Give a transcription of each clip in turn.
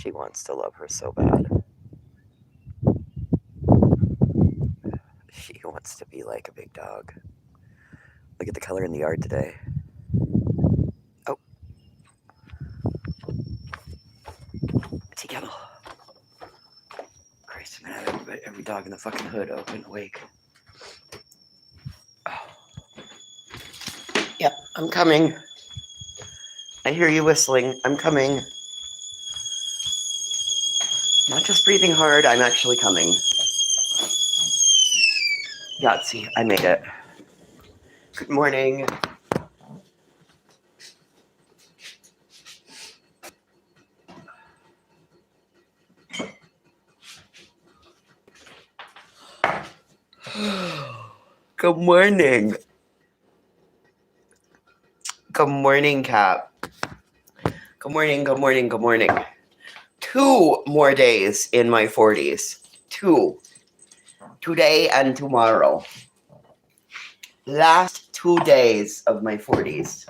She wants to love her so bad. She wants to be like a big dog. Look at the color in the yard today. Oh. Tea kettle. Christ, I'm gonna have every dog in the fucking hood open, awake. Oh. Yep, I'm coming. I hear you whistling. I'm coming. Not just breathing hard, I'm actually coming. Yahtzee, I made it. Good morning. Good morning. Good morning, Cap. Good morning, good morning, good morning. 2 more days in my 40s. 2. Today and tomorrow. Last 2 days of my 40s.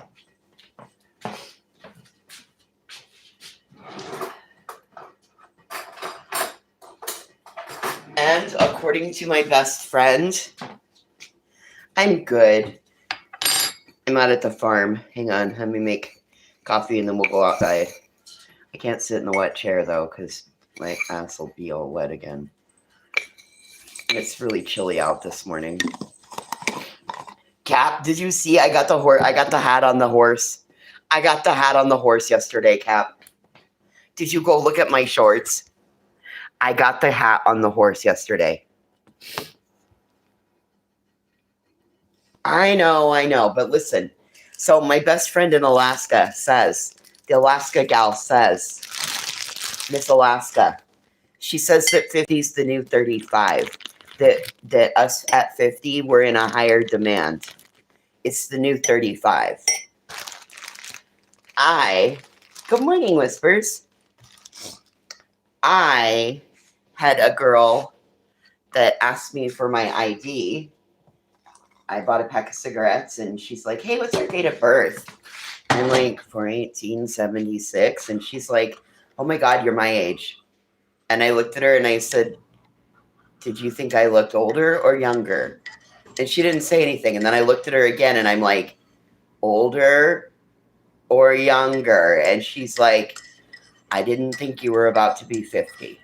And according to my best friend, I'm good. I'm out at the farm. Hang on, let me make coffee and then we'll go outside. I can't sit in the wet chair though, because my ass will be all wet again. It's really chilly out this morning. Cap, did you see I got the hat on the horse? I got the hat on the horse yesterday, Cap. Did you go look at my shorts? I got the hat on the horse yesterday. I know, but listen. So my best friend in Alaska says, the Alaska gal says, Miss Alaska, she says that 50 is the new 35. That us at 50, we're in a higher demand. It's the new 35. Good morning, Whispers. I had a girl that asked me for my ID. I bought a pack of cigarettes and she's like, hey, what's your date of birth? I'm like, for 1876. And she's like, oh my God, you're my age. And I looked at her and I said, did you think I looked older or younger? And she didn't say anything. And then I looked at her again and I'm like, older or younger? And she's like, I didn't think you were about to be 50.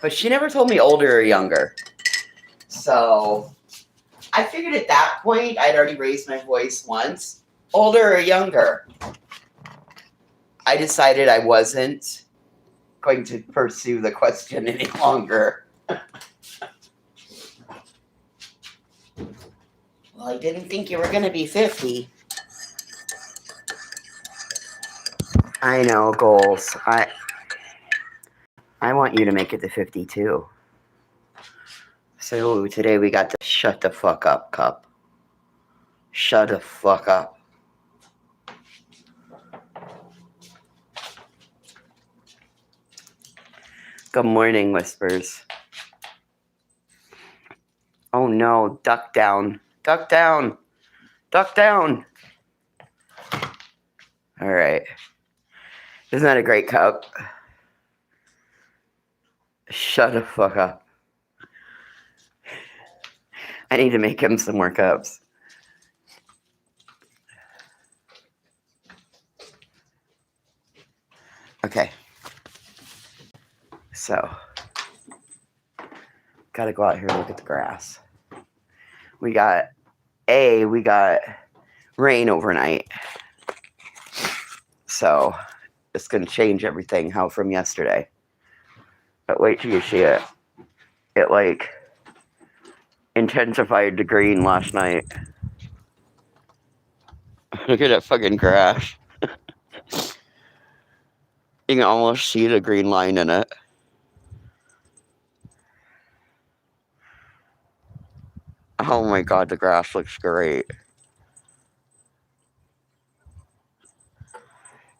But she never told me older or younger. So I figured at that point, I'd already raised my voice once. Older or younger? I decided I wasn't going to pursue the question any longer. Well, I didn't think you were going to be 50. I know, goals. I want you to make it to 52. So today we got the shut the fuck up cup. Shut the fuck up. Good morning, Whispers. Oh no, duck down. Duck down. Duck down. All right. Isn't that a great cup? Shut the fuck up. I need to make him some more cups. Okay. So, gotta go out here and look at the grass. We got rain overnight. So, it's gonna change everything from yesterday. But wait till you see it. It like intensified to green last night. Look at that fucking grass. You can almost see the green line in it. Oh my God, the grass looks great.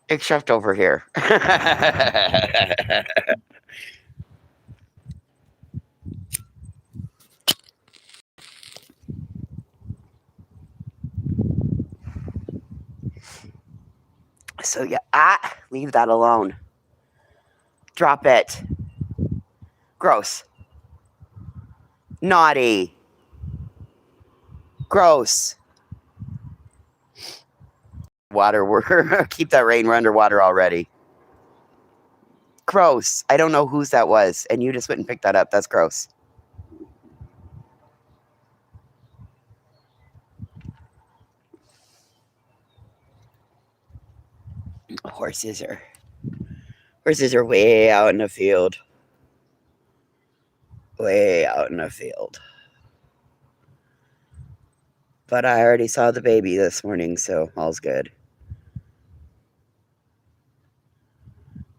Except over here. So yeah, leave that alone. Drop it. Gross. Naughty. Gross. Water, we're keep that rain. We're underwater already. Gross. I don't know whose that was, and you just went and picked that up. That's gross. Horses are way out in the field. Way out in the field. But I already saw the baby this morning, so all's good.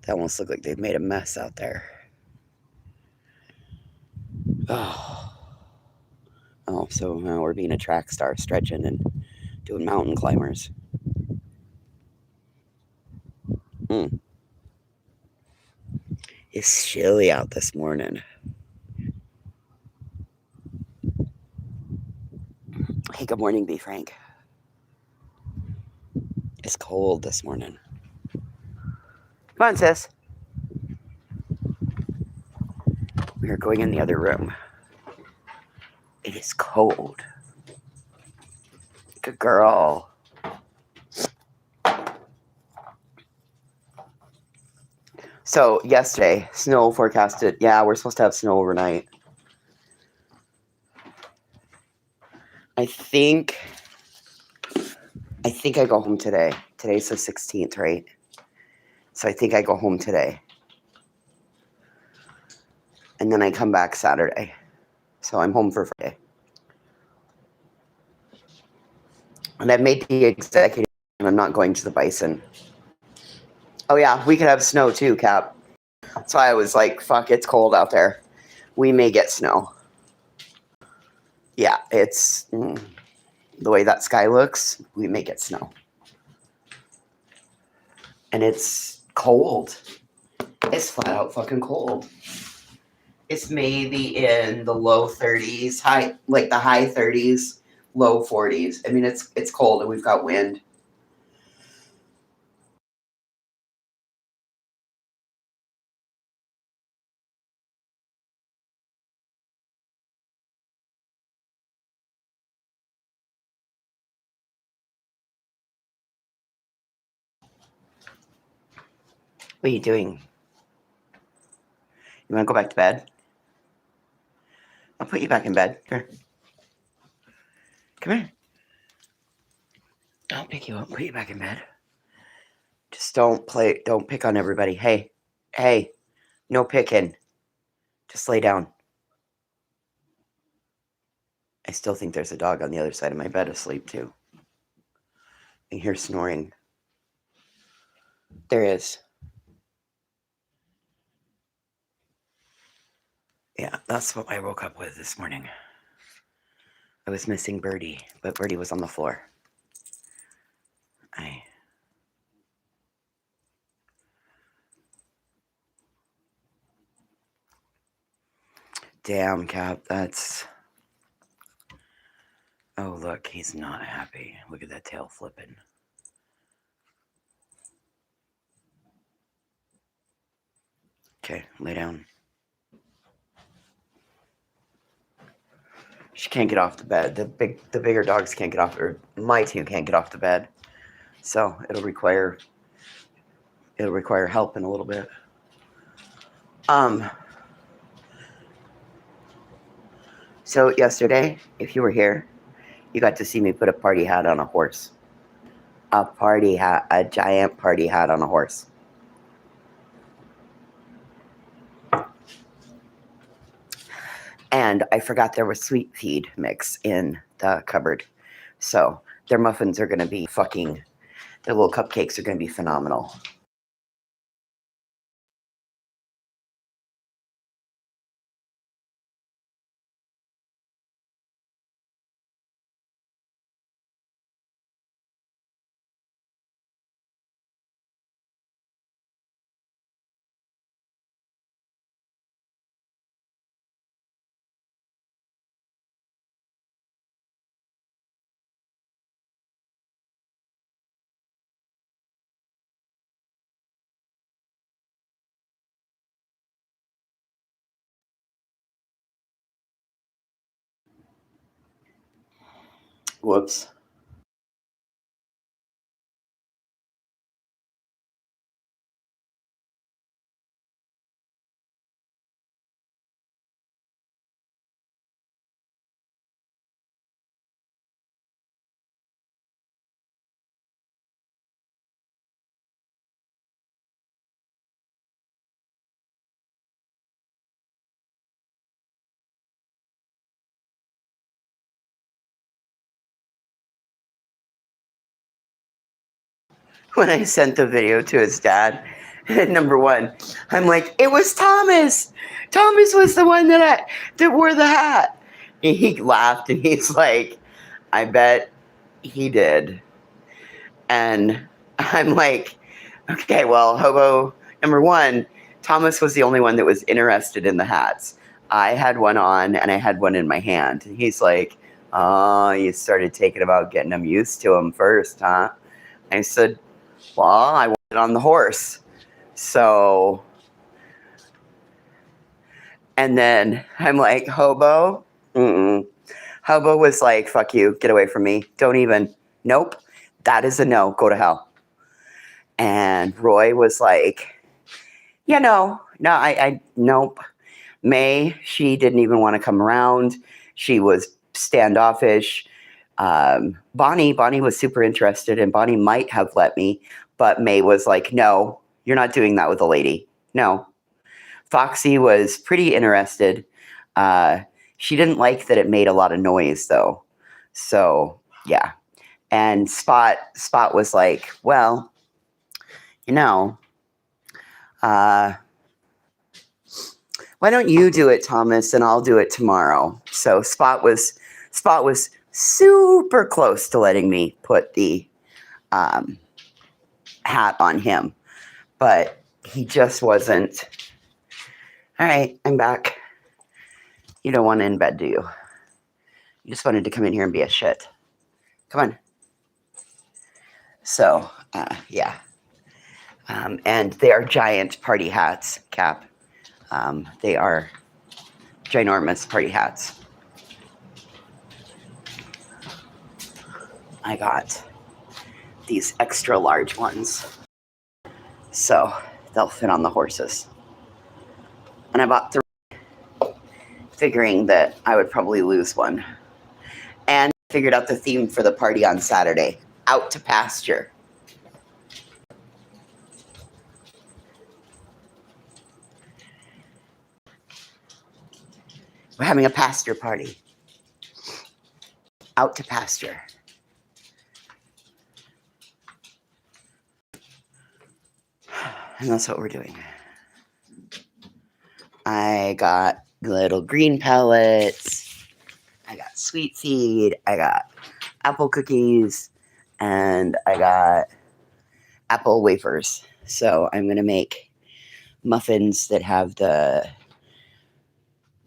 They almost look like they've made a mess out there. Oh, so now we're being a track star, stretching and doing mountain climbers. It's chilly out this morning. Hey, good morning, B. Frank. It's cold this morning. Come on, sis. We are going in the other room. It is cold. Good girl. So yesterday, snow forecasted. Yeah, we're supposed to have snow overnight. I think I go home today. Today's the 16th, right? So I think I go home today. And then I come back Saturday. So I'm home for Friday. And I've made the executive, and I'm not going to the bison. Oh yeah, we could have snow too, Cap. So I was like, fuck, it's cold out there. We may get snow. Yeah, it's the way that sky looks, we may get snow. And it's cold. It's flat out fucking cold. It's maybe in the low 30s, the high 30s, low 40s. I mean, it's cold and we've got wind. What are you doing? You want to go back to bed? I'll put you back in bed. Come here. Come here. I'll pick you up and put you back in bed. Just don't pick on everybody. Hey, no picking. Just lay down. I still think there's a dog on the other side of my bed asleep too. I hear snoring. There is. Yeah, that's what I woke up with this morning. I was missing Birdie, but Birdie was on the floor. Damn, Cap, that's... Oh, look, he's not happy. Look at that tail flipping. Okay, lay down. She can't get off the bed. The bigger dogs can't get off, or my two can't get off the bed. So it'll require help in a little bit. So yesterday, if you were here, you got to see me put a party hat on a horse. A party hat, a giant party hat on a horse. And I forgot there was sweet feed mix in the cupboard. So their muffins are going to be their little cupcakes are going to be phenomenal. Whoops. When I sent the video to his dad, number one, I'm like, it was Thomas. Thomas was the one that wore the hat. And he laughed and he's like, I bet he did. And I'm like, okay, well, hobo number one, Thomas was the only one that was interested in the hats. I had one on and I had one in my hand. And he's like, oh, you started taking about getting them used to them first, huh? I said, well, I wanted on the horse. So, and then I'm like, hobo? Mm-mm. Hobo was like, fuck you, get away from me. Don't even, nope, that is a no, go to hell. And Roy was like, yeah, no, nope. May, she didn't even want to come around. She was standoffish. Bonnie was super interested, and Bonnie might have let me, but May was like, no, you're not doing that with a lady. No. Foxy was pretty interested. She didn't like that it made a lot of noise, though. So, yeah. And Spot was like, well, you know, why don't you do it, Thomas, and I'll do it tomorrow. So Spot was super close to letting me put the hat on him, but he just wasn't. All right, I'm back. You don't want to in bed, do you? You just wanted to come in here and be a shit. Come on. So, yeah. And they are giant party hats, Cap. They are ginormous party hats. I got these extra large ones, so they'll fit on the horses. And I bought 3, figuring that I would probably lose one. And figured out the theme for the party on Saturday, out to pasture. We're having a pasture party. Out to pasture. And that's what we're doing. I got little green pellets. I got sweet seed. I got apple cookies. And I got apple wafers. So I'm going to make muffins that have the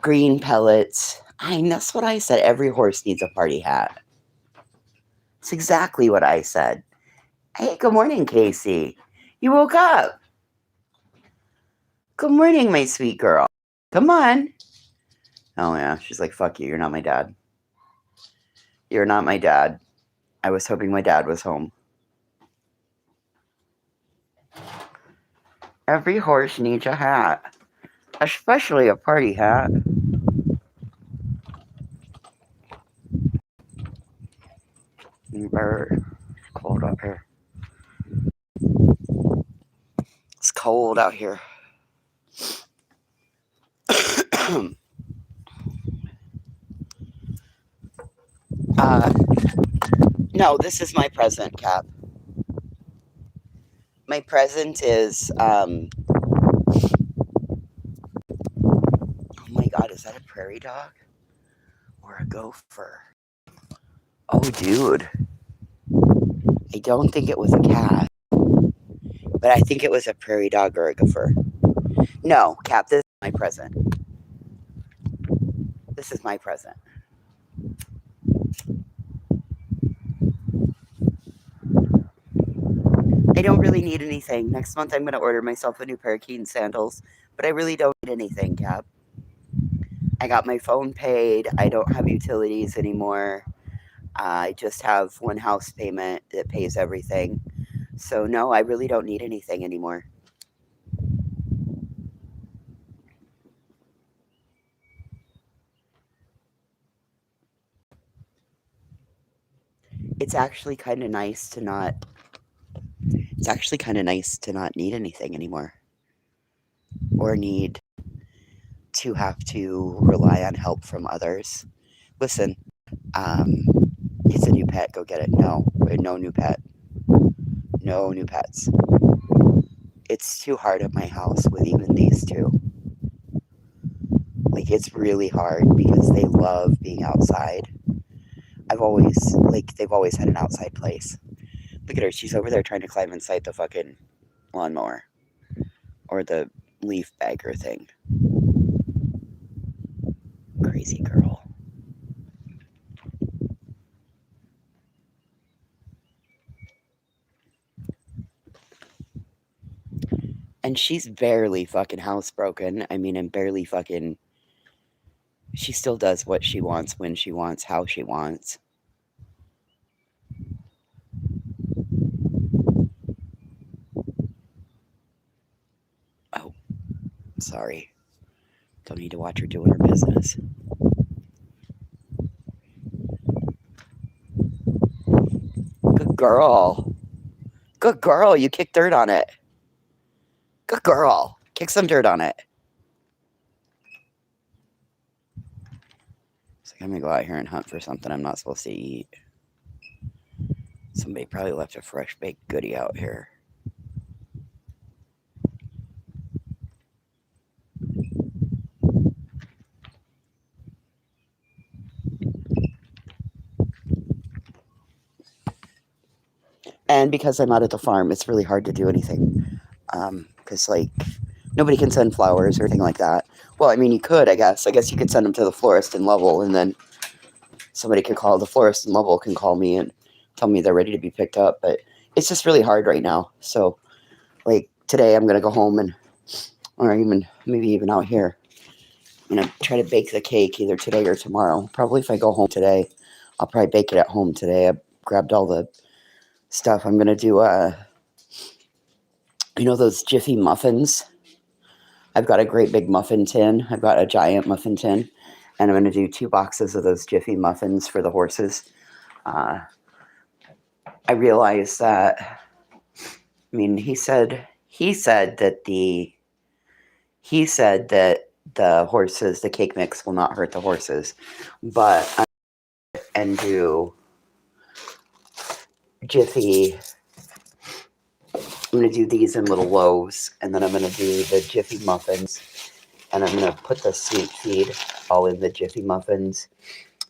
green pellets. That's what I said. Every horse needs a party hat. It's exactly what I said. Hey, good morning, Casey. You woke up. Good morning, my sweet girl. Come on. Oh, yeah. She's like, fuck you. You're not my dad. You're not my dad. I was hoping my dad was home. Every horse needs a hat, especially a party hat. It's cold out here. It's cold out here. No, this is my present, Cap. My present is, oh my God, is that a prairie dog or a gopher? Oh, dude. I don't think it was a cat, but I think it was a prairie dog or a gopher. No, Cap, this is my present. This is my present. I don't really need anything. Next month, I'm going to order myself a new pair of Keen sandals, but I really don't need anything, Cap. I got my phone paid. I don't have utilities anymore. I just have one house payment that pays everything. So, no, I really don't need anything anymore. It's actually kind of nice to not. It's actually kind of nice to not need anything anymore, or need to have to rely on help from others. Listen, um, it's a new pet. Go get it. No, no new pet. No new pets. It's too hard at my house with even these two. Like, it's really hard because they love being outside. They've always had an outside place. Look at her. She's over there trying to climb inside the fucking lawnmower or the leaf bagger thing. Crazy girl. And she's barely fucking housebroken. I mean, and barely fucking. She still does what she wants, when she wants, how she wants. Oh, sorry. Don't need to watch her doing her business. Good girl. Good girl. You kicked dirt on it. Good girl. Kick some dirt on it. It's like, I'm going to go out here and hunt for something I'm not supposed to eat. Somebody probably left a fresh baked goodie out here. And because I'm out at the farm, it's really hard to do anything. Because, like, nobody can send flowers or anything like that. Well, I mean, you could, I guess. I guess you could send them to the florist in Lovell, and then somebody could call, the florist in Lovell can call me and tell me they're ready to be picked up. But it's just really hard right now. So, like, today I'm going to go home or maybe even out here, try to bake the cake either today or tomorrow. Probably if I go home today, I'll probably bake it at home today. I grabbed all the stuff. I'm going to do, those Jiffy muffins. I've got a great big muffin tin. I've got a giant muffin tin. And I'm going to do 2 boxes of those Jiffy muffins for the horses. I realized that, he said that the horses, the cake mix will not hurt the horses. But I'm going to do Jiffy. I'm going to do these in little loaves, and then I'm going to do the Jiffy muffins, and I'm going to put the sweet feed all in the Jiffy muffins,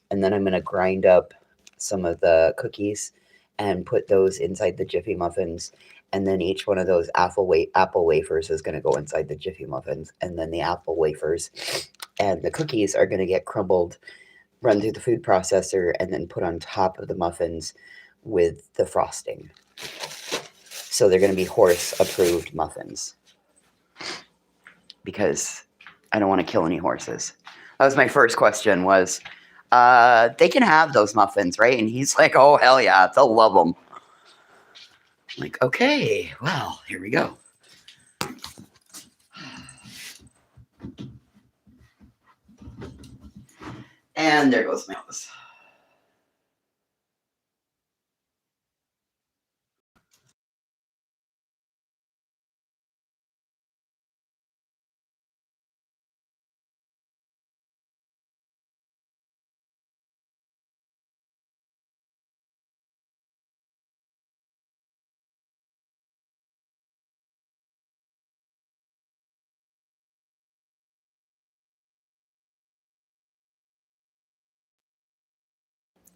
and then I'm going to grind up some of the cookies and put those inside the Jiffy muffins, and then each one of those apple wafers is going to go inside the Jiffy muffins, and then the apple wafers and the cookies are going to get crumbled, run through the food processor, and then put on top of the muffins with the frosting. So they're going to be horse-approved muffins because I don't want to kill any horses. That was my first question was, they can have those muffins, right? And he's like, oh, hell yeah, they'll love them. I'm like, okay, well, here we go. And there goes my nose.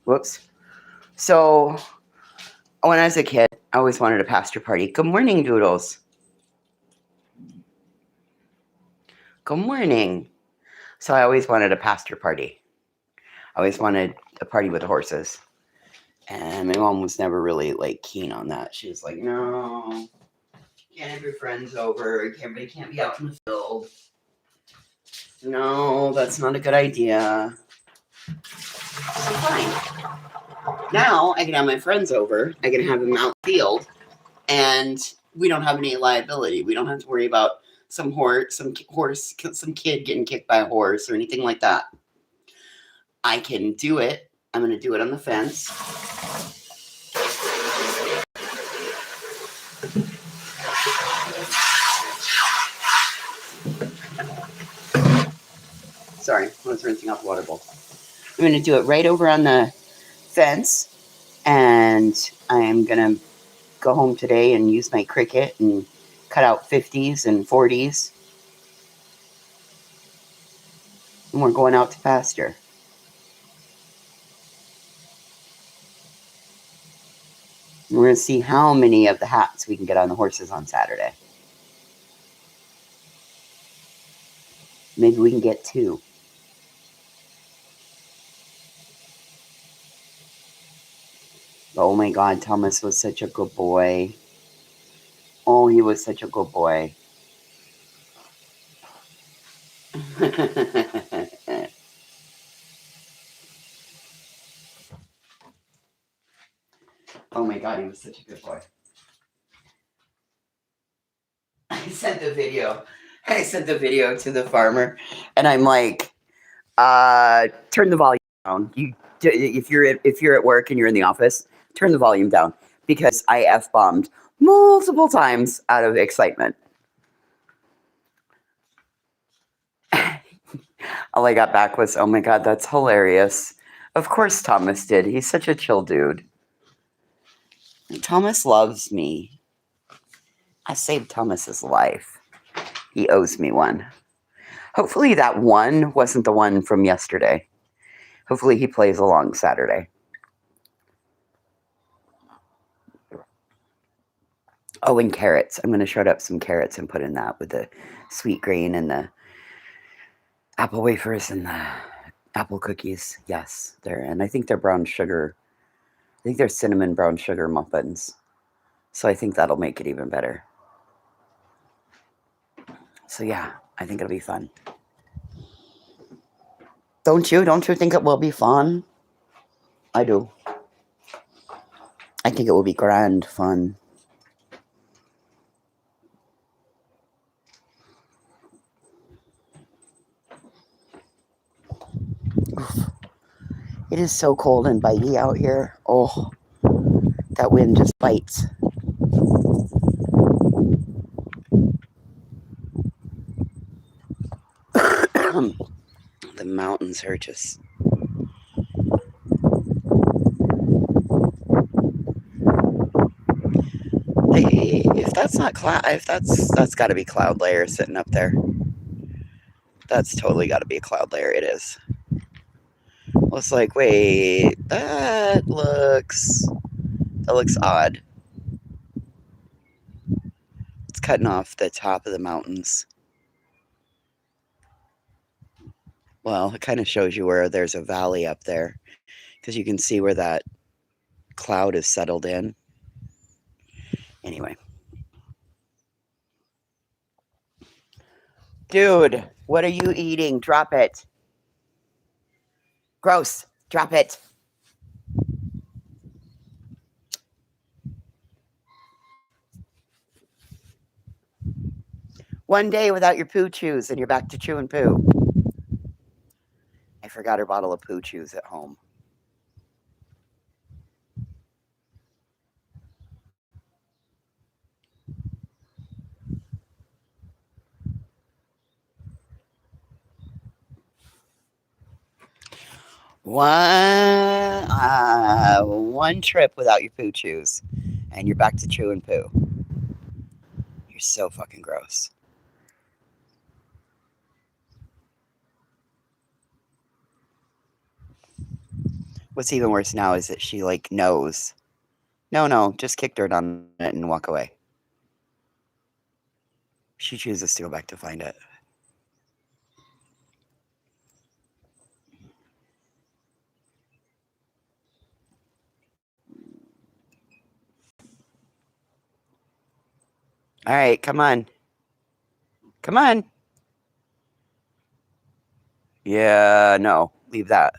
Whoops. So when I was a kid, I always wanted a pasture party. Good morning, Doodles. Good morning. So I always wanted a pasture party. I always wanted a party with the horses. And my mom was never really, keen on that. She was like, no, can't have your friends over. Everybody can't be out in the field. No, that's not a good idea. So fine. Now I can have my friends over. I can have them out in the field, and we don't have any liability. We don't have to worry about some kid getting kicked by a horse or anything like that. I can do it. I'm going to do it on the fence. Sorry, I was rinsing out the water bowl. I'm going to do it right over on the fence, and I'm going to go home today and use my Cricut and cut out 50s and 40s. And we're going out to pasture. And we're going to see how many of the hats we can get on the horses on Saturday. Maybe we can get 2. Oh my God, Thomas was such a good boy. Oh, he was such a good boy. Oh my God, he was such a good boy. I sent the video to the farmer, and I'm like, turn the volume down. If you're at work and you're in the office, turn the volume down, because I F-bombed multiple times out of excitement. All I got back was, oh my God, that's hilarious. Of course Thomas did. He's such a chill dude. Thomas loves me. I saved Thomas's life. He owes me one. Hopefully that one wasn't the one from yesterday. Hopefully he plays along Saturday. Oh, and carrots. I'm going to shred up some carrots and put in that with the sweet green and the apple wafers and the apple cookies. Yes, and I think they're brown sugar. I think they're cinnamon brown sugar muffins. So I think that'll make it even better. So yeah, I think it'll be fun. Don't you? Don't you think it will be fun? I do. I think it will be grand fun. Oof. It is so cold and bitey out here. Oh, that wind just bites. The mountains are just... If that's not cloud, that's got to be cloud layer sitting up there. That's totally got to be a cloud layer. It is. I was like, wait, that looks odd. It's cutting off the top of the mountains. Well, it kind of shows you where there's a valley up there, because you can see where that cloud is settled in. Anyway. Dude, what are you eating? Drop it. Gross. Drop it. One day without your poo chews and you're back to chewing poo. I forgot her bottle of poo chews at home. One trip without your poo chews and you're back to chewing poo. You're so fucking gross. What's even worse now is that she like knows. No, just kick dirt on it and walk away. She chooses to go back to find it. All right, come on. Come on. Yeah, no, leave that.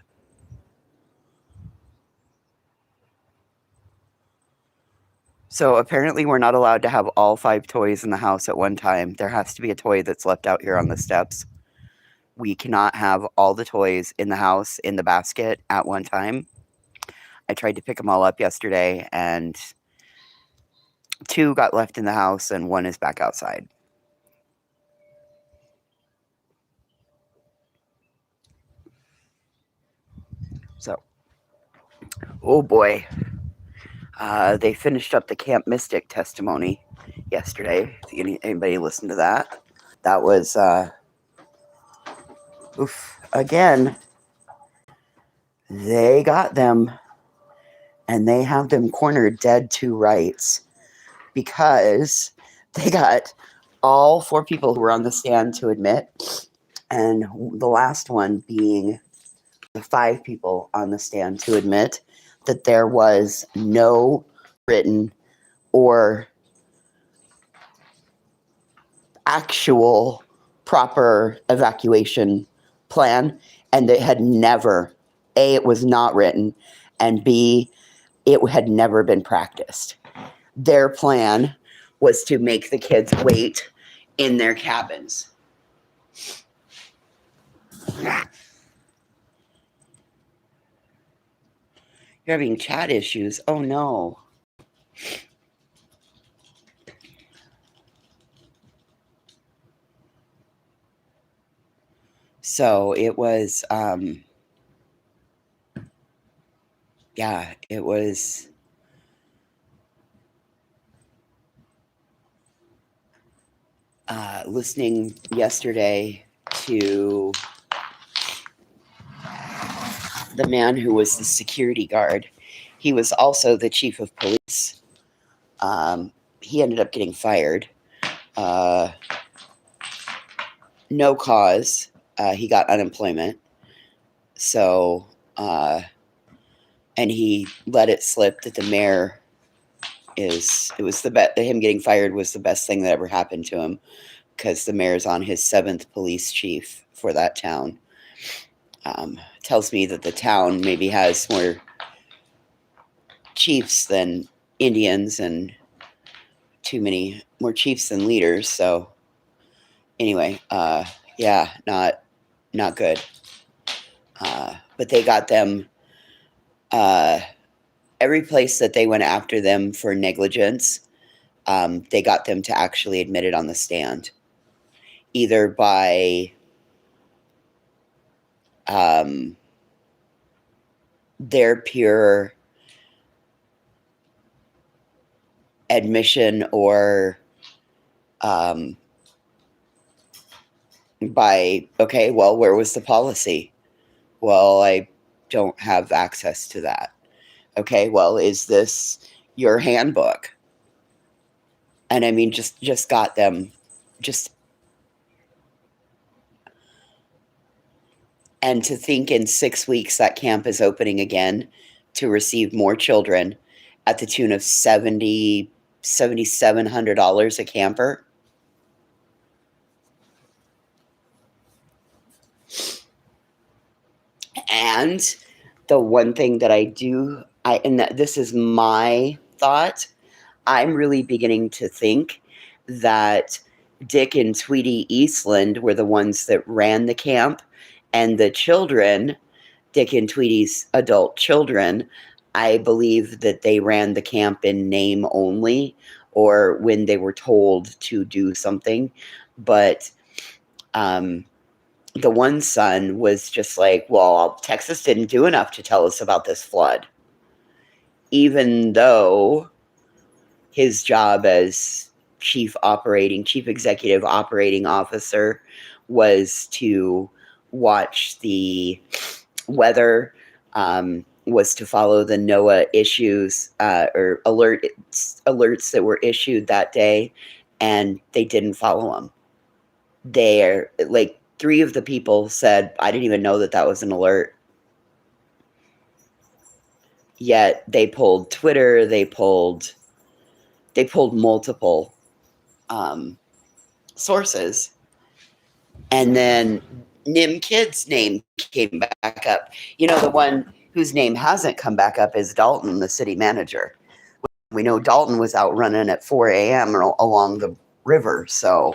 So apparently we're not allowed to have all 5 toys in the house at one time. There has to be a toy that's left out here on the steps. We cannot have all the toys in the house in the basket at one time. I tried to pick them all up yesterday, and 2 got left in the house and 1 is back outside. So, oh boy. They finished up the Camp Mystic testimony yesterday. Anybody listen to that? That was, again, they got them, and they have them cornered dead to rights, because they got all 4 people who were on the stand to admit, and the last one being the 5 people on the stand to admit that there was no written or actual proper evacuation plan, and they had never, A, it was not written, and B, it had never been practiced. Their plan was to make the kids wait in their cabins. You're having chat issues. Oh no. So it was, yeah, it was listening yesterday to the man who was the security guard. He was also the chief of police. He ended up getting fired. No cause. He got unemployment. So, and he let it slip that the mayor him getting fired was the best thing that ever happened to him, because the mayor's on his 7th police chief for that town. Tells me that the town maybe has more chiefs than Indians, and too many more chiefs than leaders. So anyway, yeah, not good. But they got them, every place that they went after them for negligence, they got them to actually admit it on the stand, either by their pure admission, or by, okay, well, where was the policy? Well, I don't have access to that. Okay, well, is this your handbook? And I mean, just got them, and to think in 6 weeks that camp is opening again to receive more children at the tune of $7,700 a camper. And the one thing that this is my thought, I'm really beginning to think that Dick and Tweety Eastland were the ones that ran the camp, and the children, Dick and Tweety's adult children, I believe that they ran the camp in name only, or when they were told to do something. But the one son was just like, well, Texas didn't do enough to tell us about this flood. Even though his job as chief executive operating officer was to watch the weather, was to follow the NOAA issues, or alerts that were issued that day, and they didn't follow them. They're like, 3 of the people said, I didn't even know that was an alert. Yet they pulled Twitter, they pulled multiple sources. And then Nim Kid's name came back up. The one whose name hasn't come back up is Dalton, the city manager. We know Dalton was out running at 4 a.m. along the river, so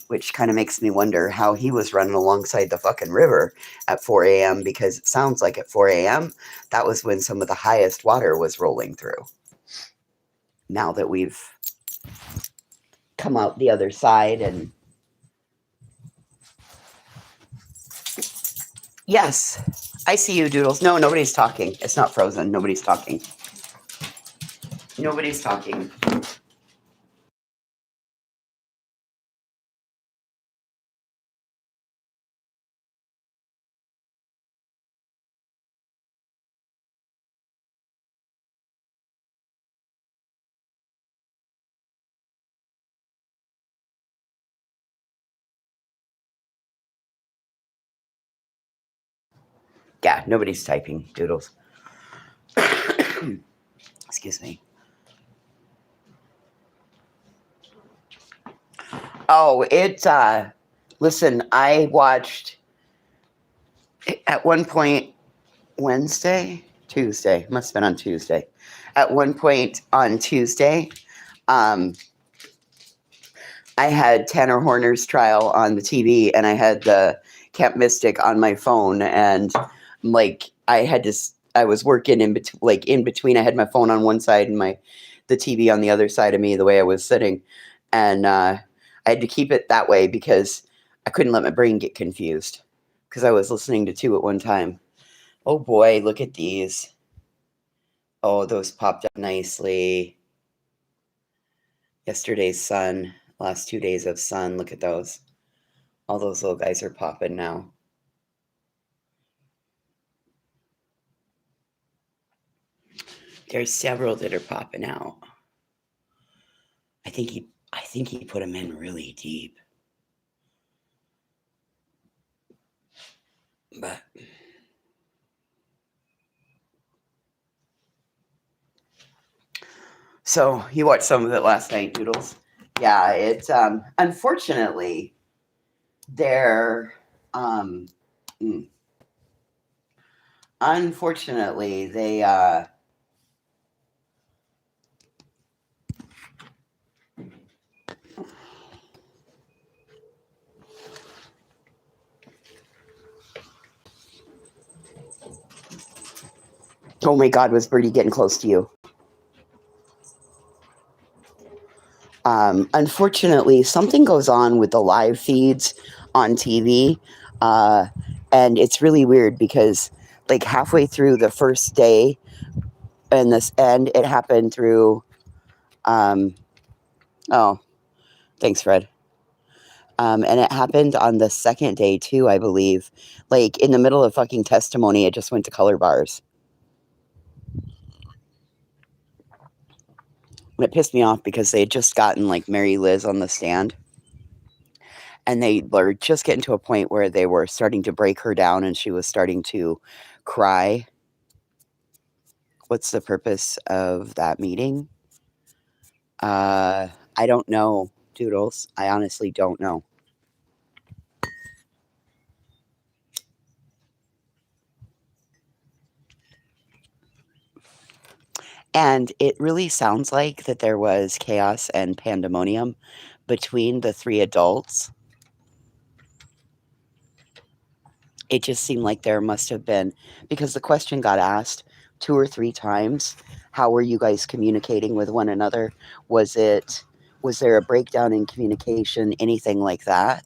which kind of makes me wonder how he was running alongside the fucking river at 4 a.m. because it sounds like at 4 a.m. that was when some of the highest water was rolling through. Now that we've come out the other side and yes, I see you, Doodles. No, nobody's talking. It's not frozen. Nobody's talking. Nobody's talking. Yeah, nobody's typing, Doodles. Excuse me. Oh, it's listen, I watched at one point Tuesday, must have been on Tuesday. At one point on Tuesday, um, I had Tanner Horner's trial on the TV and I had the Camp Mystic on my phone and like I was working in between. I had my phone on one side and the TV on the other side of me the way I was sitting. And I had to keep it that way because I couldn't let my brain get confused because I was listening to two at one time. Oh boy, look at these. Oh, those popped up nicely. Yesterday's sun, last 2 days of sun. Look at those. All those little guys are popping now. There's several that are popping out. I think he put them in really deep. But so you watched some of it last night, Doodles. Yeah, it's unfortunately they're unfortunately they oh my god, was Birdie getting close to you? Unfortunately, something goes on with the live feeds on TV, and it's really weird because, like halfway through the first day, and it happened through. Oh, thanks, Fred. And it happened on the second day too, I believe. Like in the middle of fucking testimony, it just went to color bars. And it pissed me off because they had just gotten like Mary Liz on the stand. And they were just getting to a point where they were starting to break her down and she was starting to cry. What's the purpose of that meeting? I don't know, Doodles. I honestly don't know. And it really sounds like that there was chaos and pandemonium between the three adults. It just seemed like there must have been, because the question got asked 2 or 3 times, how were you guys communicating with one another? Was there a breakdown in communication, anything like that?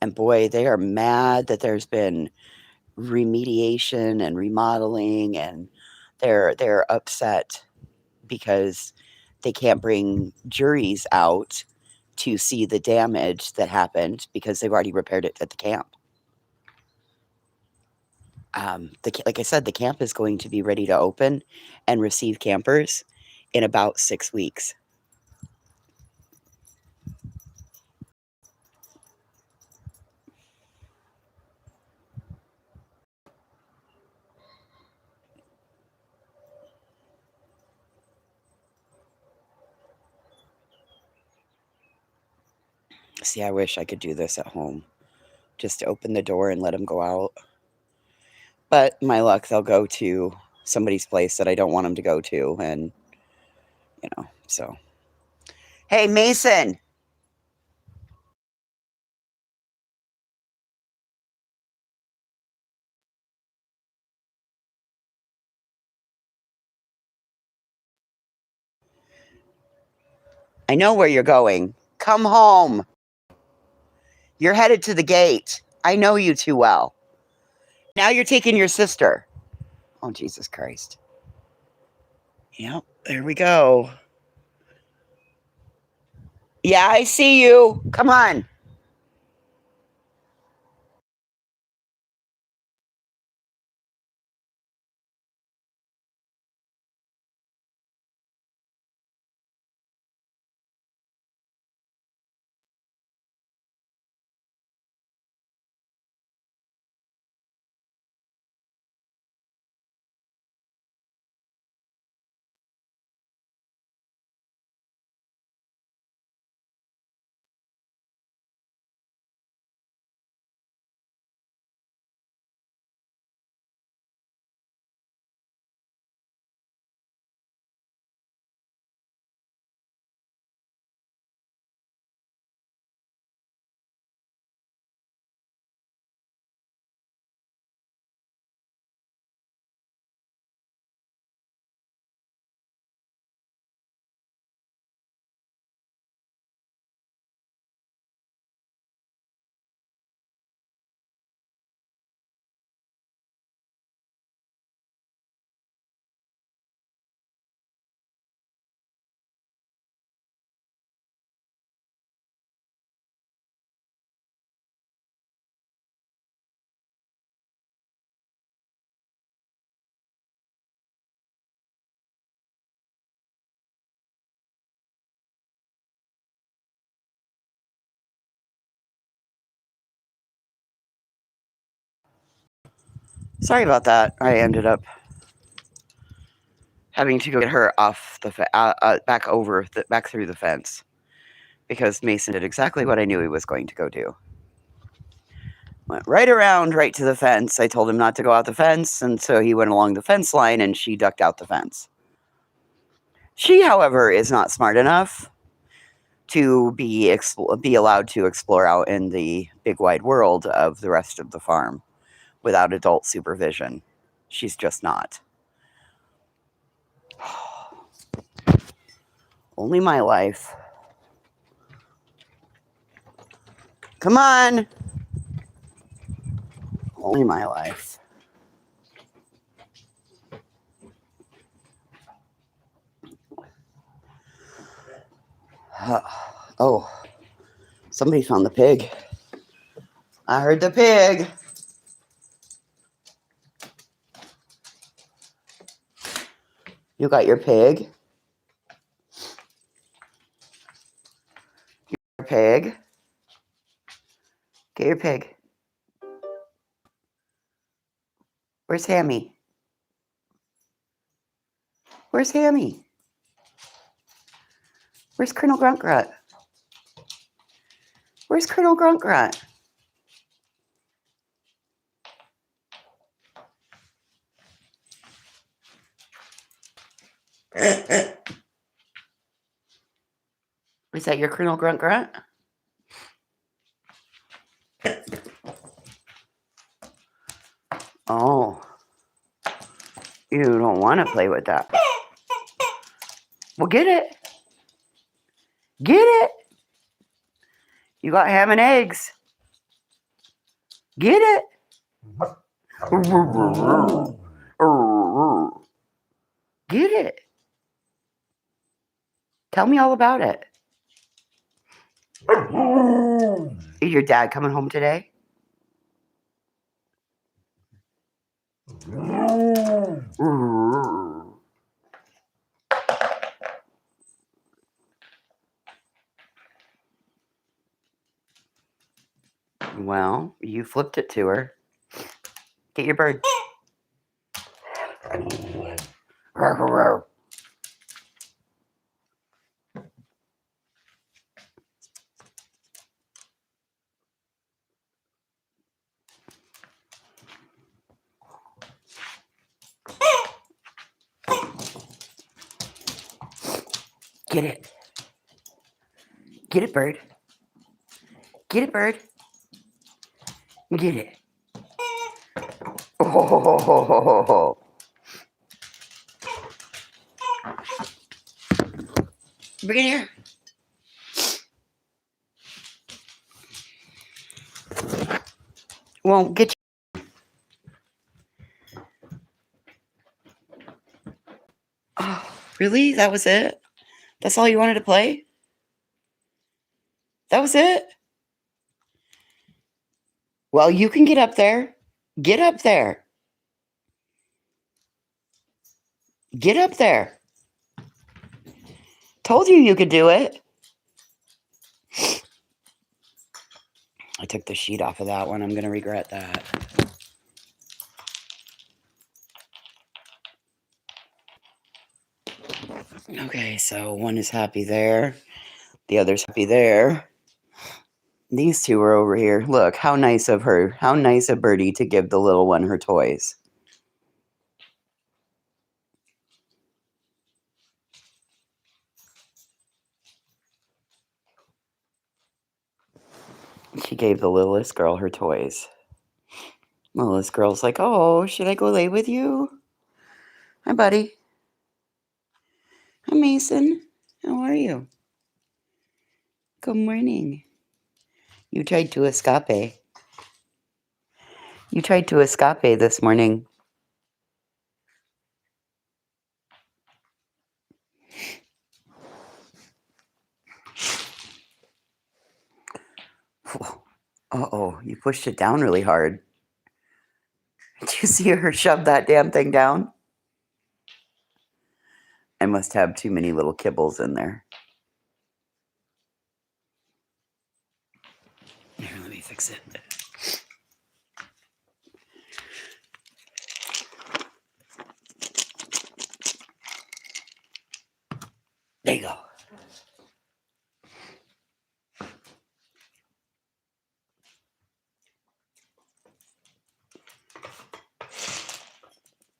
And boy, they are mad that there's been remediation and remodeling, and they're upset because they can't bring juries out to see the damage that happened because they've already repaired it at the camp. Like I said, the camp is going to be ready to open and receive campers in about 6 weeks. See, I wish I could do this at home. Just open the door and let them go out. But my luck, they'll go to somebody's place that I don't want them to go to. And, so. Hey, Mason. I know where you're going. Come home. You're headed to the gate. I know you too well. Now you're taking your sister. Oh, Jesus Christ. Yep, there we go. Yeah, I see you. Come on. Sorry about that. I ended up having to go get her off the back through the fence because Mason did exactly what I knew he was going to go do. Went right around, right to the fence. I told him not to go out the fence, and so he went along the fence line, and she ducked out the fence. She, however, is not smart enough to be allowed to explore out in the big wide world of the rest of the farm without adult supervision. She's just not. Only my life. Come on. Only my life. Oh, somebody found the pig. I heard the pig. You got your pig? Your pig? Get your pig. Where's Hammy? Where's Hammy? Where's Colonel Grunt? Where's Colonel Grunt? Is that your Colonel Grunt? Oh, you don't want to play with that. Well, get it. Get it. You got ham and eggs. Get it. Get it. Tell me all about it. Is your dad coming home today? Well, you flipped it to her. Get your bird. Get it. Get it, bird. Get it, bird. Get it. Oh. Bring it here. Won't get you. Oh, really? That was it? That's all you wanted to play? That was it? Well, you can get up there. Get up there. Get up there. Told you could do it. I took the sheet off of that one. I'm going to regret that. Okay, so one is happy there. The other's happy there. These two are over here. Look, how nice of her. How nice of Birdie to give the little one her toys. She gave the littlest girl her toys. The littlest girl's like, oh, should I go lay with you? Hi, buddy. Hi, Mason. How are you? Good morning. You tried to escape. You tried to escape this morning. Uh-oh, you pushed it down really hard. Did you see her shove that damn thing down? I must have too many little kibbles in there. Here, let me fix it. There you go.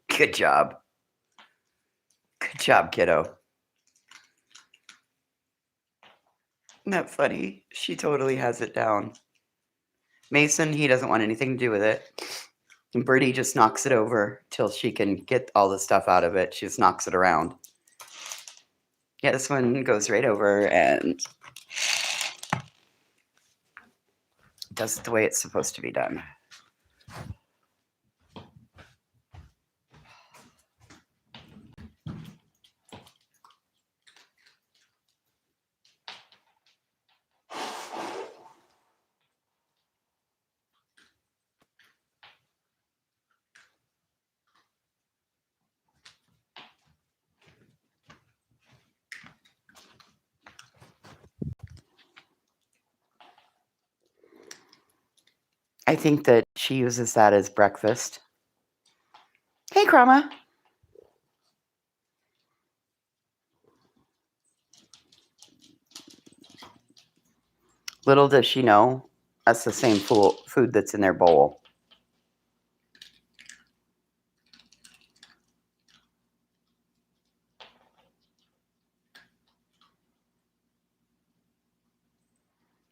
Good job. Good job, kiddo. Isn't that funny? She totally has it down. Mason, he doesn't want anything to do with it. And Birdie just knocks it over till she can get all the stuff out of it. She just knocks it around. Yeah, this one goes right over and does it the way it's supposed to be done. I think that she uses that as breakfast. Hey, Krama. Little does she know, that's the same food that's in their bowl.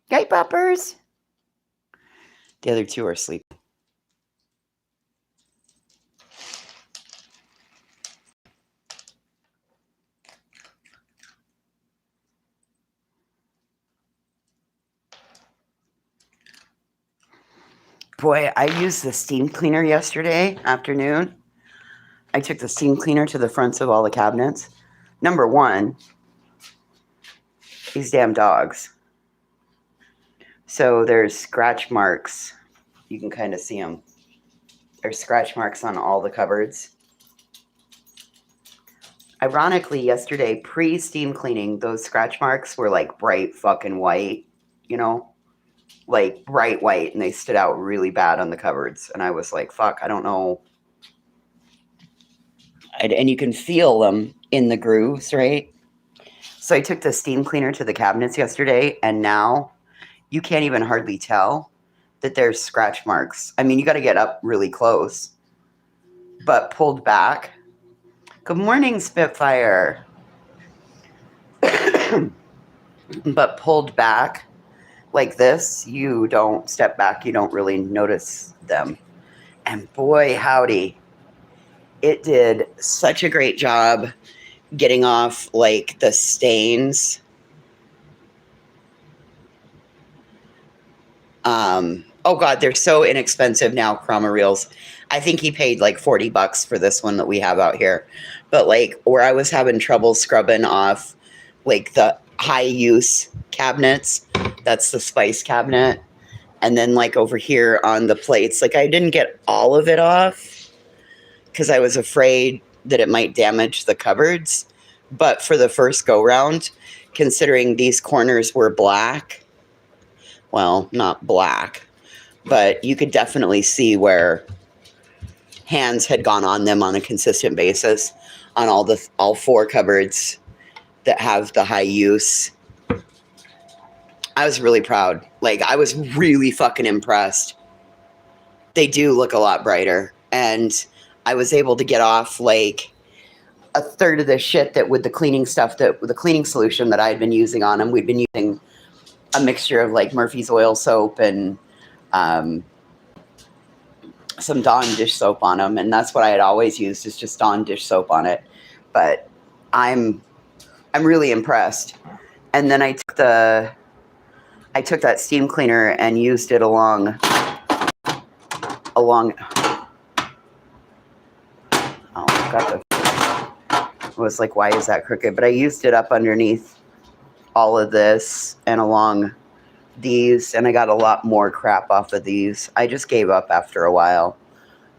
Hey, puppers. The other two are asleep. Boy, I used the steam cleaner yesterday afternoon. I took the steam cleaner to the fronts of all the cabinets. Number one, these damn dogs. So there's scratch marks. You can kind of see them. There's scratch marks on all the cupboards. Ironically, yesterday, pre-steam cleaning, those scratch marks were like bright fucking white, you know? Like bright white, and they stood out really bad on the cupboards. And I was like, fuck, I don't know. And you can feel them in the grooves, right? So I took the steam cleaner to the cabinets yesterday, and now you can't even hardly tell that there's scratch marks. I mean, you got to get up really close, but pulled back. Good morning, Spitfire. But pulled back like this, you don't step back, you don't really notice them. And boy, howdy, it did such a great job getting off like the stains. Oh God, they're so inexpensive now, Chroma Reels. I think he paid like $40 for this one that we have out here. But like where I was having trouble scrubbing off like the high use cabinets, that's the spice cabinet. And then like over here on the plates, like I didn't get all of it off because I was afraid that it might damage the cupboards. But for the first go round, considering these corners were black, well, not black, but you could definitely see where hands had gone on them on a consistent basis on all four cupboards that have the high use. I was really proud. Like, I was really fucking impressed. They do look a lot brighter. And I was able to get off like a third of the shit that with the cleaning stuff, that with the cleaning solution that I had been using on them. We'd been using a mixture of like Murphy's oil soap and some Dawn dish soap on them, and that's what I had always used, is just Dawn dish soap on it. But I'm really impressed. And then I took that steam cleaner and used it along oh, got the, I was like, why is that crooked? But I used it up underneath all of this and along these, and I got a lot more crap off of these. I just gave up after a while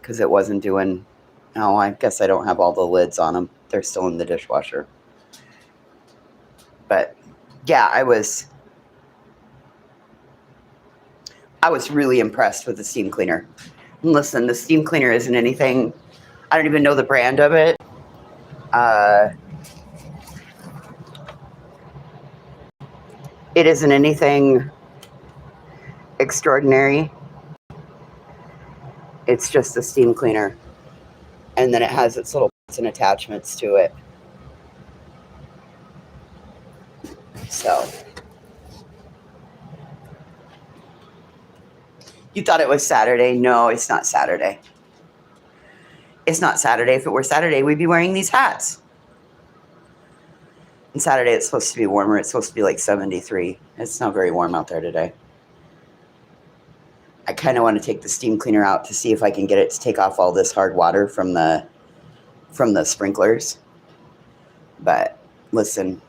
because it wasn't doing. Oh, I guess I don't have all the lids on them. They're still in the dishwasher. But yeah, I was really impressed with the steam cleaner. And listen, the steam cleaner isn't anything. I don't even know the brand of it. It isn't anything extraordinary. It's just a steam cleaner. And then it has its little bits and attachments to it. So. You thought it was Saturday? No, it's not Saturday. It's not Saturday. If it were Saturday, we'd be wearing these hats. And Saturday, it's supposed to be warmer. It's supposed to be like 73. It's not very warm out there today. I kind of want to take the steam cleaner out to see if I can get it to take off all this hard water from the sprinklers. But listen,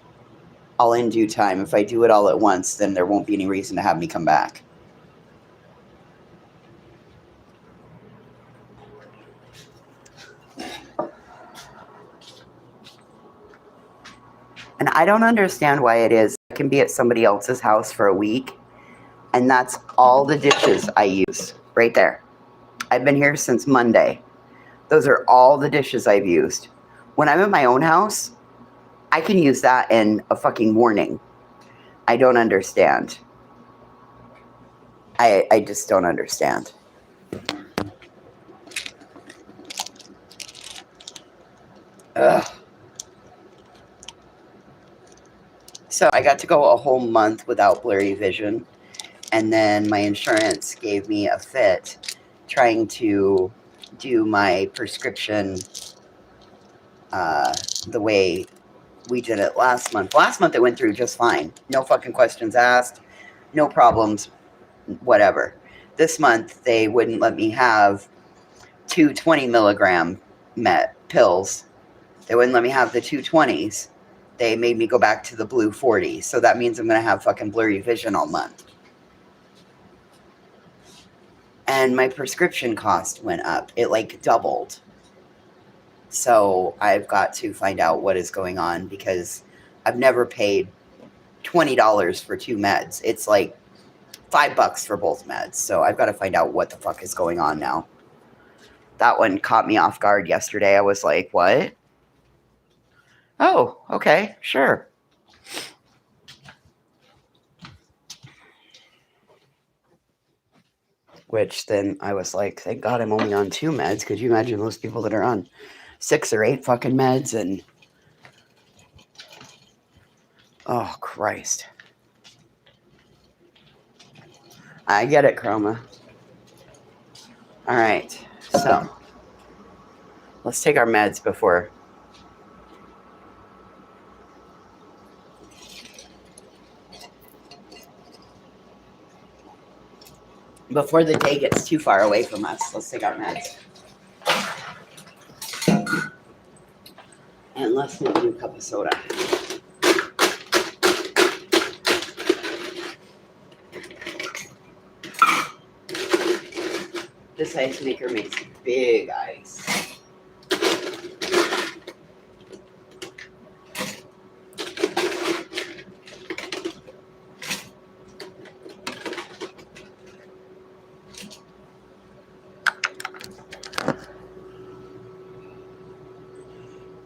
all in due time. If I do it all at once, then there won't be any reason to have me come back. And I don't understand why it is. I can be at somebody else's house for a week, and that's all the dishes I use right there. I've been here since Monday. Those are all the dishes I've used. When I'm at my own house, I can use that in a fucking morning. I don't understand. I just don't understand. Ugh. So I got to go a whole month without blurry vision. And then my insurance gave me a fit trying to do my prescription the way we did it last month. Last month it went through just fine. No fucking questions asked. No problems. Whatever. This month they wouldn't let me have 2 20-milligram pills. They wouldn't let me have the 220s. They made me go back to the blue 40. So that means I'm going to have fucking blurry vision all month. And my prescription cost went up. It like doubled. So I've got to find out what is going on, because I've never paid $20 for 2 meds. It's like $5 for both meds. So I've got to find out what the fuck is going on now. That one caught me off guard yesterday. I was like, what? Oh, okay, sure. Which then I was like, thank God I'm only on 2 meds. Could you imagine those people that are on 6 or 8 fucking meds? And Oh, Christ. I get it, Chroma. All right. So, let's take our meds before. Before the day gets too far away from us, let's take our meds. And let's make a new cup of soda. This ice maker makes big ice.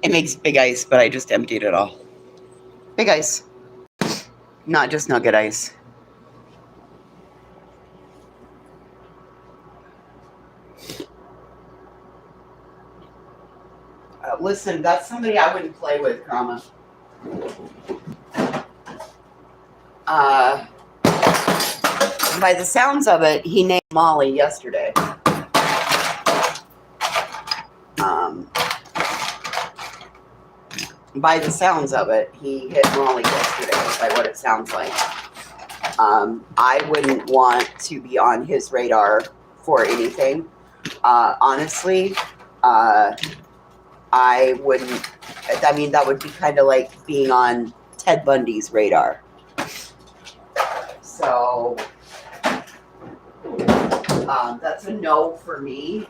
It makes big ice, but I just emptied it all. Big ice. Not just nugget ice. Listen, that's somebody I wouldn't play with, Chroma. By the sounds of it, he named Molly yesterday. By the sounds of it, he hit Molly yesterday, by what it sounds like. I wouldn't want to be on his radar for anything. Honestly, I wouldn't. I mean, that would be kind of like being on Ted Bundy's radar. So, that's a no for me.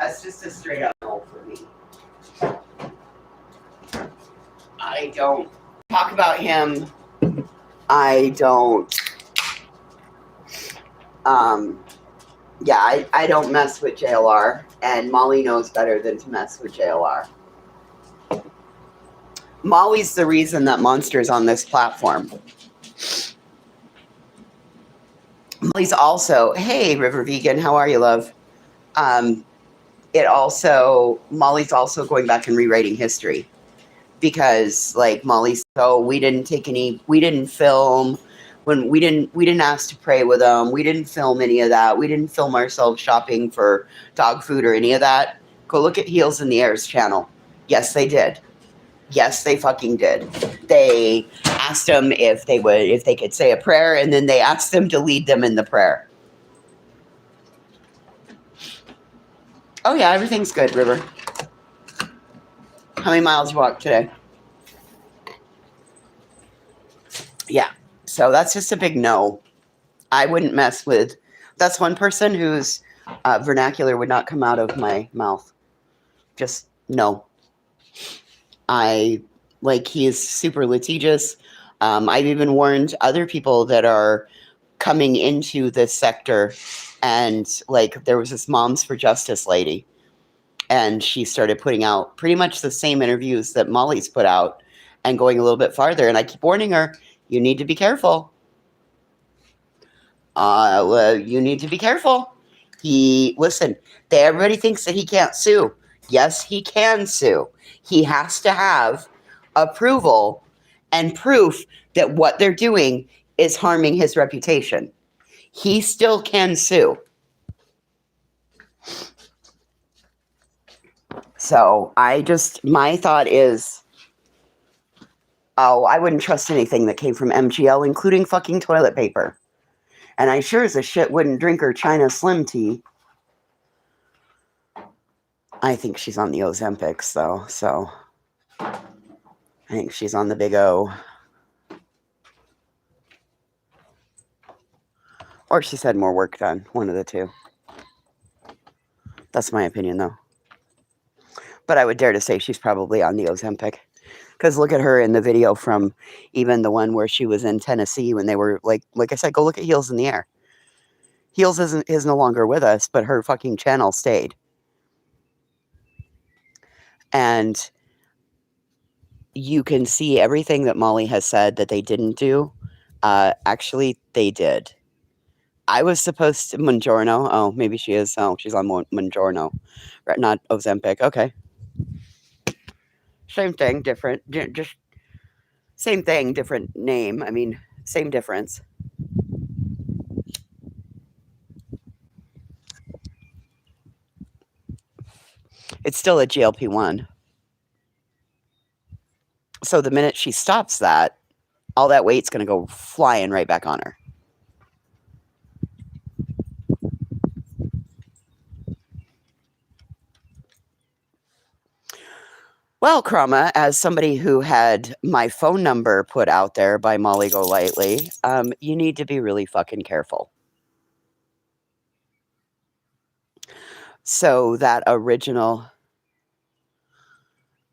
That's just a straight up no for me. I don't talk about him. I don't. Yeah, I don't mess with JLR, and Molly knows better than to mess with JLR. Molly's the reason that Monster's on this platform. Molly's also, hey, River Vegan, how are you, love? Molly's also going back and rewriting history because, like, Molly's, so we didn't film when we didn't ask to pray with them. We didn't film any of that. We didn't film ourselves shopping for dog food or any of that. Go look at Heels in the Air's channel. Yes, they did. Yes, they fucking did. They asked them if they could say a prayer, and then they asked them to lead them in the prayer. Oh yeah, everything's good, River. How many miles you walked today? Yeah. So that's just a big no. I wouldn't mess with. That's one person whose vernacular would not come out of my mouth. Just no. He's super litigious. I've even warned other people that are coming into this sector, and like there was this Moms for Justice lady, and she started putting out pretty much the same interviews that Molly's put out and going a little bit farther. And I keep warning her, you need to be careful. You need to be careful. Everybody thinks that he can't sue. Yes, he can sue. He has to have approval and proof that what they're doing is harming his reputation. He still can sue. So my thought is, I wouldn't trust anything that came from MGL, including fucking toilet paper. And I sure as a shit wouldn't drink her China Slim tea. I think she's on the Ozempics, though, so I think she's on the big O. Or she's had more work done, one of the two. That's my opinion, though. But I would dare to say she's probably on the Ozempic. Because look at her in the video from even the one where she was in Tennessee when they were, like I said, go look at Heels in the Air. Heels is no longer with us, but her fucking channel stayed. And you can see everything that Molly has said that they didn't do. Actually, they did. I was supposed to Buongiorno. Oh, maybe she is. Oh, she's on Buongiorno, right? Not Ozempic. Okay, same thing, different. Just same thing, different name. I mean, same difference. It's still a GLP-1. So the minute she stops that, all that weight's going to go flying right back on her. Well, Krama, as somebody who had my phone number put out there by Molly Golightly, you need to be really fucking careful. So that original,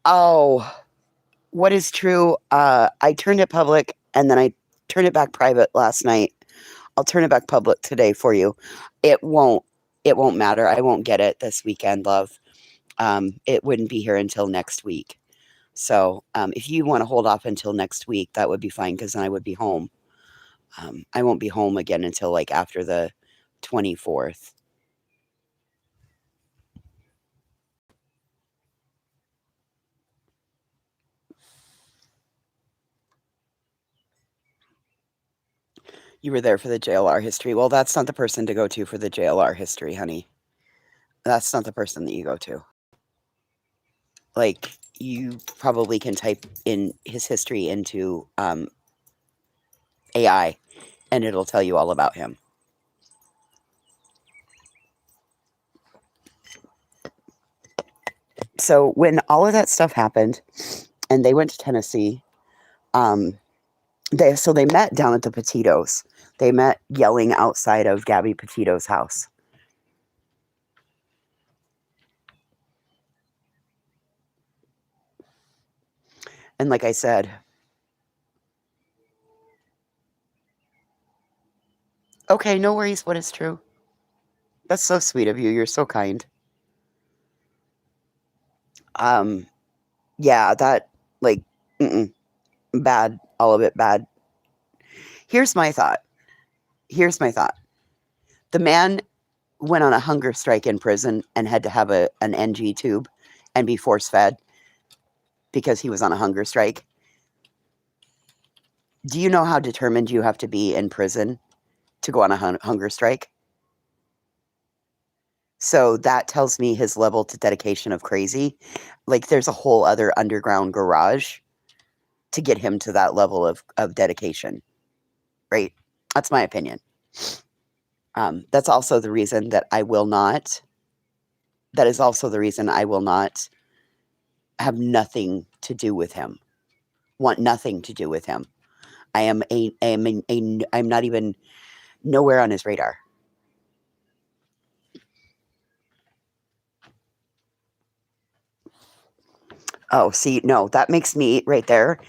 oh, what is true? I turned it public and then I turned it back private last night. I'll turn it back public today for you. It won't. It won't matter. I won't get it this weekend, love. It wouldn't be here until next week. So if you want to hold off until next week, that would be fine because then I would be home. I won't be home again until like after the 24th. You were there for the JLR history. Well, that's not the person to go to for the JLR history, honey. That's not the person that you go to. Like, you probably can type in his history into AI and it'll tell you all about him. So when all of that stuff happened and they went to Tennessee, they met down at the Petitos. They met yelling outside of Gabby Petito's house. And like I said, okay, no worries. What is true? That's so sweet of you. You're so kind. Yeah, that like bad, all of it bad. Here's my thought. Here's my thought. The man went on a hunger strike in prison and had to have an NG tube and be force fed because he was on a hunger strike. Do you know how determined you have to be in prison to go on a hunger strike? So that tells me his level to dedication of crazy. Like there's a whole other underground garage to get him to that level of dedication, right? That's my opinion. That's also the reason that I will not. That is also the reason I will not have nothing to do with him. Want nothing to do with him. I'm not even nowhere on his radar. Oh, see, no, that makes me right there.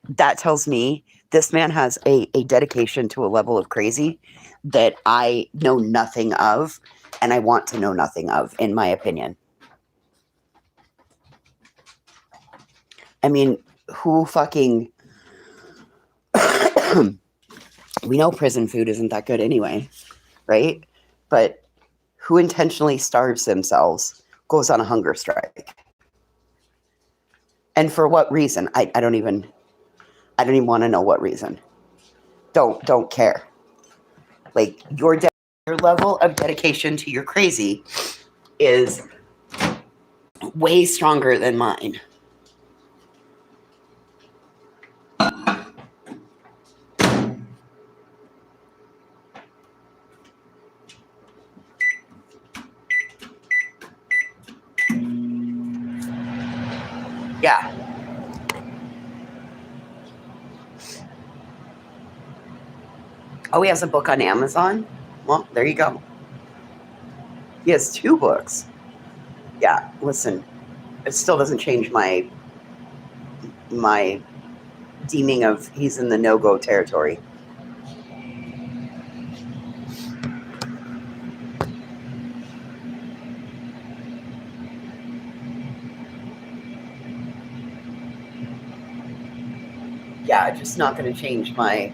That tells me this man has a dedication to a level of crazy that I know nothing of, and I want to know nothing of, in my opinion. I mean, who fucking. We know prison food isn't that good anyway, right? But who intentionally starves themselves, goes on a hunger strike? And for what reason? I don't even want to know what reason. Don't care. Like your level of dedication to your crazy is way stronger than mine. Yeah. Oh, he has a book on Amazon? Well, there you go. He has 2 books. Yeah, listen, it still doesn't change my deeming of he's in the no-go territory. Yeah, just not going to change my.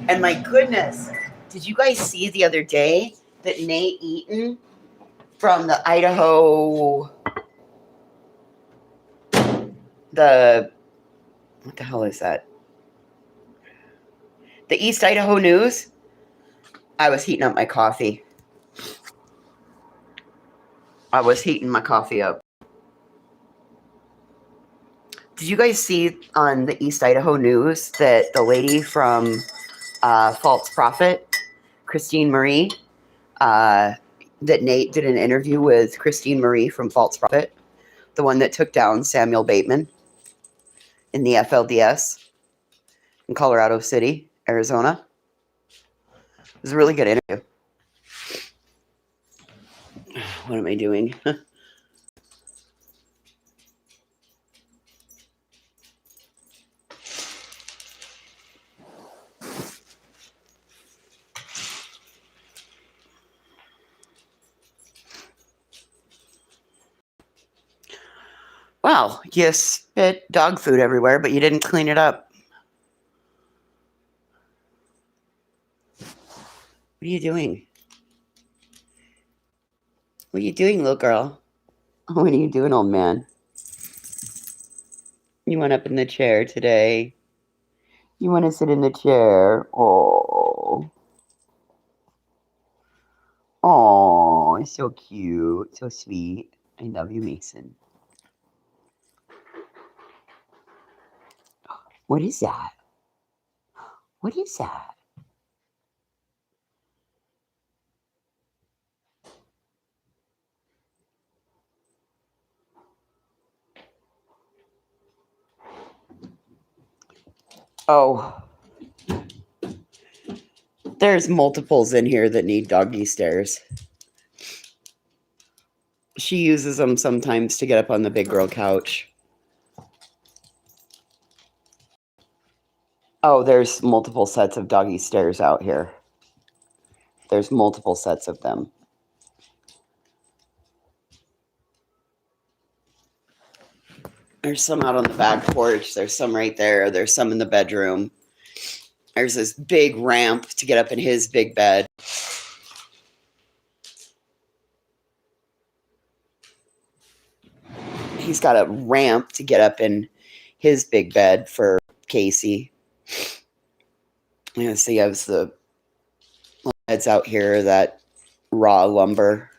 And my goodness, did you guys see the other day that Nate Eaton from the Idaho, what the hell is that? The East Idaho News? I was heating up my coffee. I was heating my coffee up. Did you guys see on the East Idaho News that the lady from False Prophet, Christine Marie, that Nate did an interview with Christine Marie from False Prophet, the one that took down Samuel Bateman in the FLDS in Colorado City, Arizona? It was a really good interview. What am I doing? Wow, you spit dog food everywhere, but you didn't clean it up. What are you doing? What are you doing, little girl? What are you doing, old man? You went up in the chair today. You want to sit in the chair? Oh. Oh, so cute. So sweet. I love you, Mason. What is that? What is that? Oh. There's multiples in here that need doggy stairs. She uses them sometimes to get up on the big girl couch. Oh, there's multiple sets of doggy stairs out here. There's multiple sets of them. There's some out on the back porch. There's some right there. There's some in the bedroom. There's this big ramp to get up in his big bed. He's got a ramp to get up in his big bed for Casey. So he has the beds out here, that raw lumber,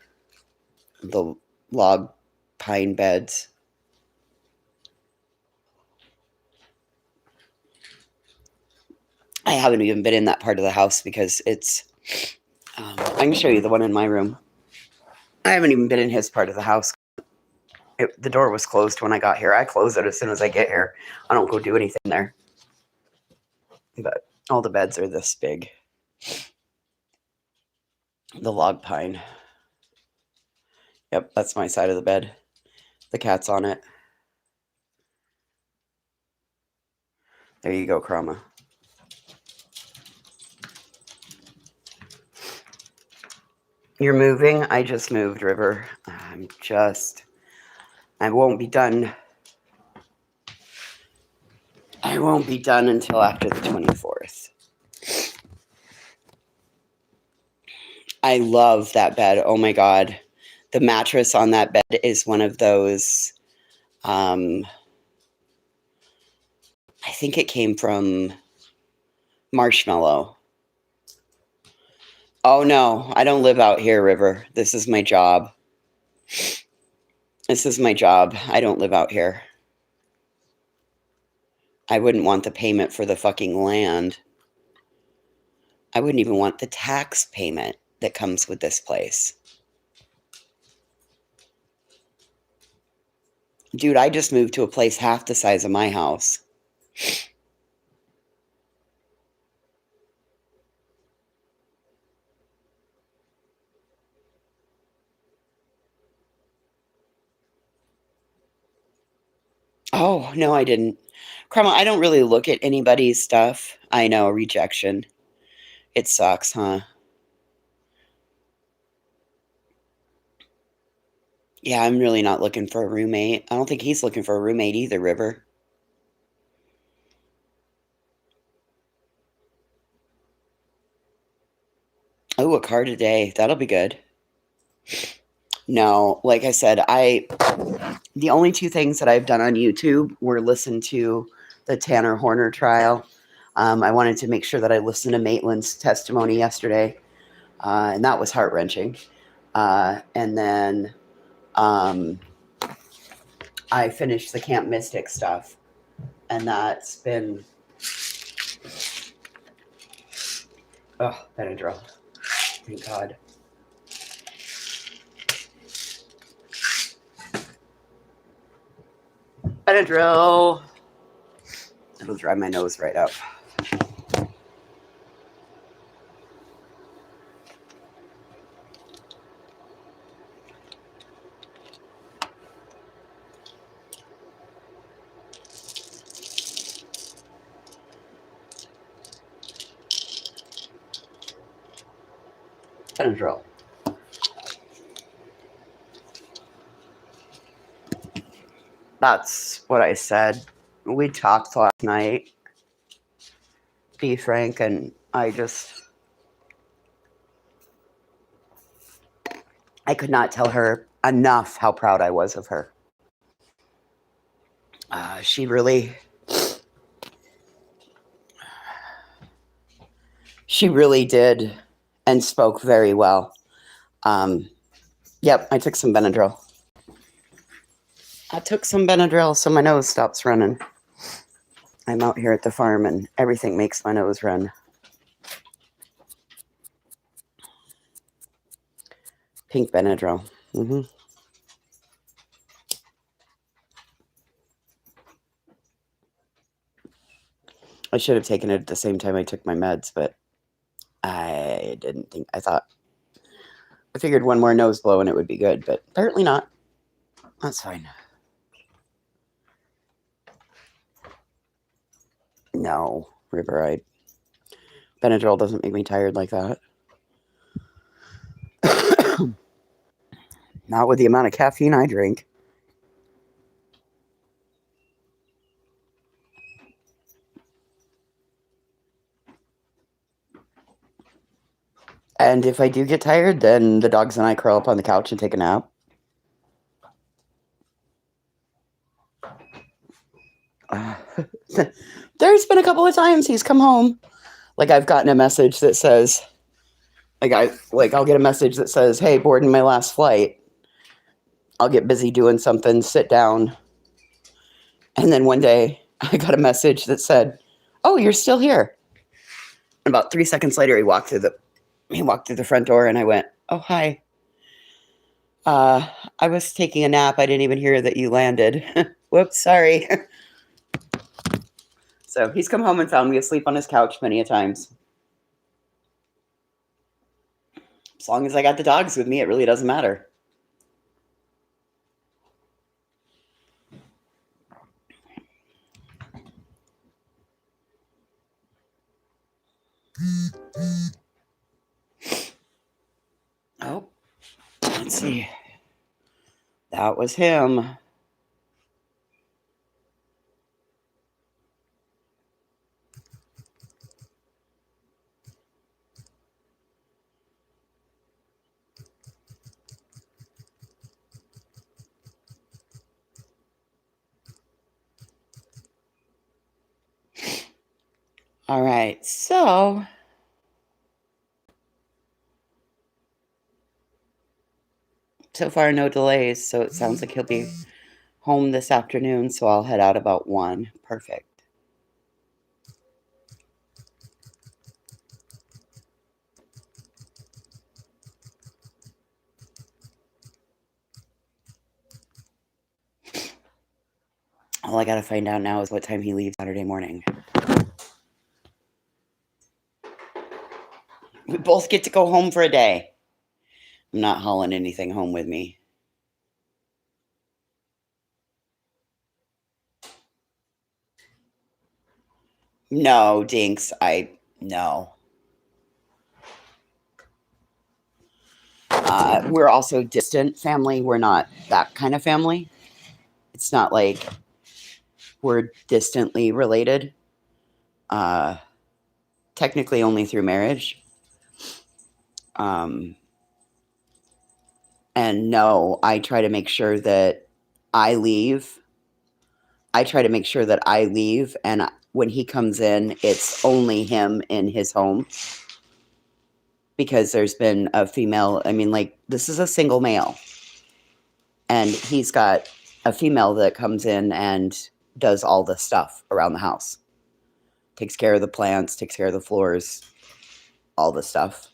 the log pine beds. I haven't even been in that part of the house because it's, I can show you the one in my room. I haven't even been in his part of the house. The door was closed when I got here. I close it as soon as I get here. I don't go do anything there. But all the beds are this big. The log pine. Yep, that's my side of the bed. The cat's on it. There you go, Chroma. You're moving? I just moved, River. I won't be done. I won't be done until after the 24th. I love that bed. Oh my God. The mattress on that bed is one of those, I think it came from Marshmallow. Oh no, I don't live out here, River. This is my job. This is my job. I don't live out here. I wouldn't want the payment for the fucking land. I wouldn't even want the tax payment that comes with this place. Dude, I just moved to a place half the size of my house. Oh, no, I didn't. Cromwell, I don't really look at anybody's stuff. I know, rejection. It sucks, huh? Yeah, I'm really not looking for a roommate. I don't think he's looking for a roommate either, River. Oh, a card a day. That'll be good. No, like I said, the only two things that I've done on YouTube were listen to the Tanner Horner trial. I wanted to make sure that I listened to Maitland's testimony yesterday, and that was heart-wrenching. And then I finished the Camp Mystic stuff, and that's been Benadryl. Thank God. Benadryl. It'll dry my nose right up. Benadryl. That's what I said. We talked last night, be frank, and I could not tell her enough how proud I was of her. She really did and spoke very well. Yep, I took some Benadryl. So my nose stops running. I'm out here at the farm and everything makes my nose run. Pink Benadryl. Mm-hmm. I should have taken it at the same time I took my meds, but I didn't think. I figured one more nose blow and it would be good, but apparently not. That's fine. No, River, Benadryl doesn't make me tired like that. Not with the amount of caffeine I drink. And if I do get tired, then the dogs and I curl up on the couch and take a nap. There's been a couple of times he's come home. Like I've gotten a message that says, I'll get a message that says, "Hey, boarding my last flight." I'll get busy doing something, sit down. And then one day I got a message that said, "Oh, you're still here." And about 3 seconds later, he walked through the front door and I went, "Oh, hi. I was taking a nap. I didn't even hear that you landed." Whoops, sorry. So he's come home and found me asleep on his couch many a times. As long as I got the dogs with me, it really doesn't matter. Oh, let's see. That was him. All right, so far no delays, so it sounds like he'll be home this afternoon, so I'll head out about 1. Perfect. All I gotta find out now is what time he leaves Saturday morning. We both get to go home for a day. I'm not hauling anything home with me. No, Dinks, no. We're also distant family. We're not that kind of family. It's not like we're distantly related. Technically only through marriage. Um, and no, I try to make sure that I leave. I try to make sure that I leave, and when he comes in, it's only him in his home because there's been a female. I mean, like, this is a single male, and he's got a female that comes in and does all the stuff around the house, takes care of the plants, takes care of the floors, all the stuff.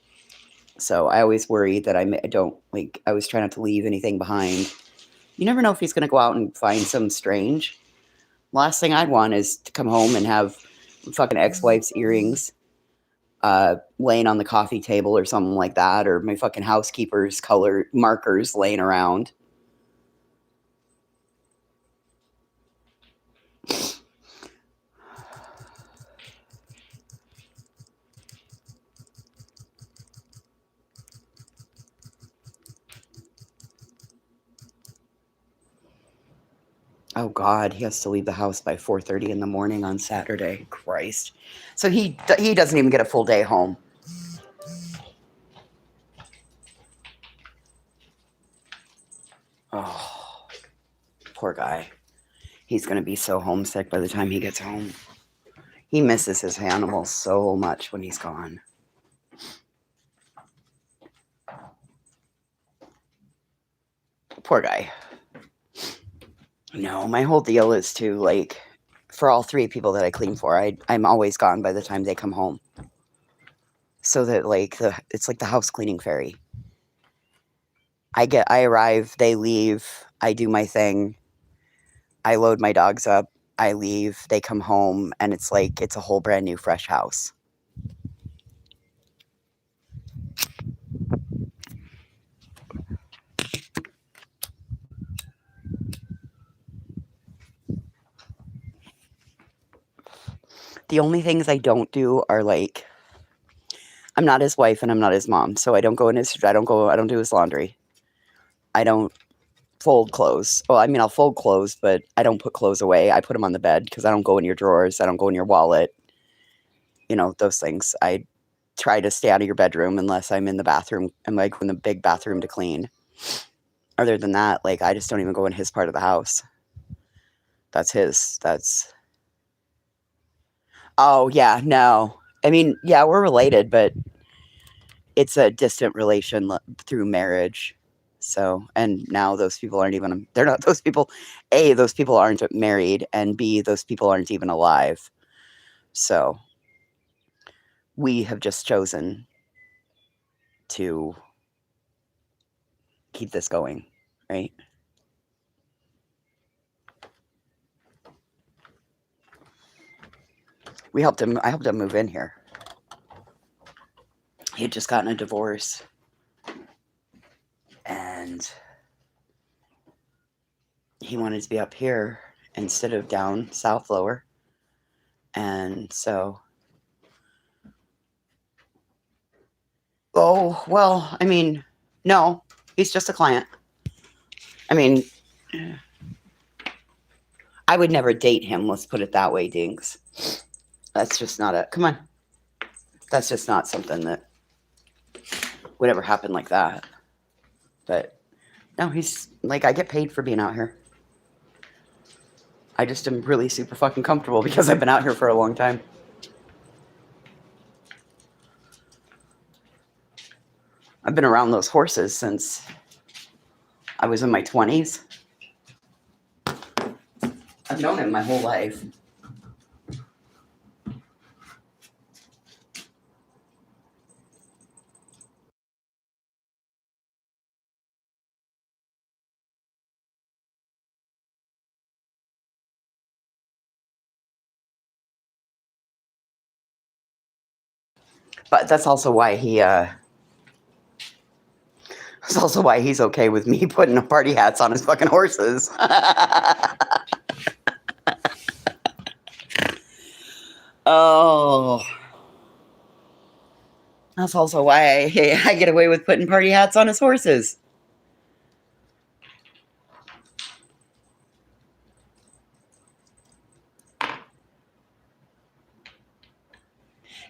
So I always worry that I don't, like, I always try not to leave anything behind. You never know if he's going to go out and find some strange. Last thing I'd want is to come home and have fucking ex-wife's earrings laying on the coffee table or something like that, or my fucking housekeeper's color markers laying around. Oh God, he has to leave the house by 4:30 in the morning on Saturday. Christ. So he doesn't even get a full day home. Oh, poor guy. He's going to be so homesick by the time he gets home. He misses his animals so much when he's gone. Poor guy. No, my whole deal is to, like, for all three people that I clean for, I'm always gone by the time they come home. So that, like, it's like the house cleaning fairy. I arrive, they leave, I do my thing, I load my dogs up, I leave, they come home, and it's like it's a whole brand new fresh house. The only things I don't do are, like, I'm not his wife and I'm not his mom, so I don't do his laundry. I don't fold clothes. Well, I mean, I'll fold clothes, but I don't put clothes away. I put them on the bed because I don't go in your drawers. I don't go in your wallet. You know, those things. I try to stay out of your bedroom unless I'm in the bathroom. I'm like in the big bathroom to clean. Other than that, like, I just don't even go in his part of the house. That's his. Oh, yeah, no. I mean, yeah, we're related, but it's a distant relation through marriage. So, and now those people aren't even, they're not those people. A, those people aren't married, and B, those people aren't even alive. So, we have just chosen to keep this going, right? I helped him move in here. He had just gotten a divorce, and he wanted to be up here instead of down south lower. And so, oh, well, I mean, no, he's just a client. I mean, I would never date him. Let's put it that way, Dinks. That's just not come on. That's just not something that would ever happen like that. But no, he's like, I get paid for being out here. I just am really super fucking comfortable because I've been out here for a long time. I've been around those horses since I was in my 20s. I've known him my whole life. But that's also why that's also why he's okay with me putting party hats on his fucking horses. Oh. That's also why I get away with putting party hats on his horses.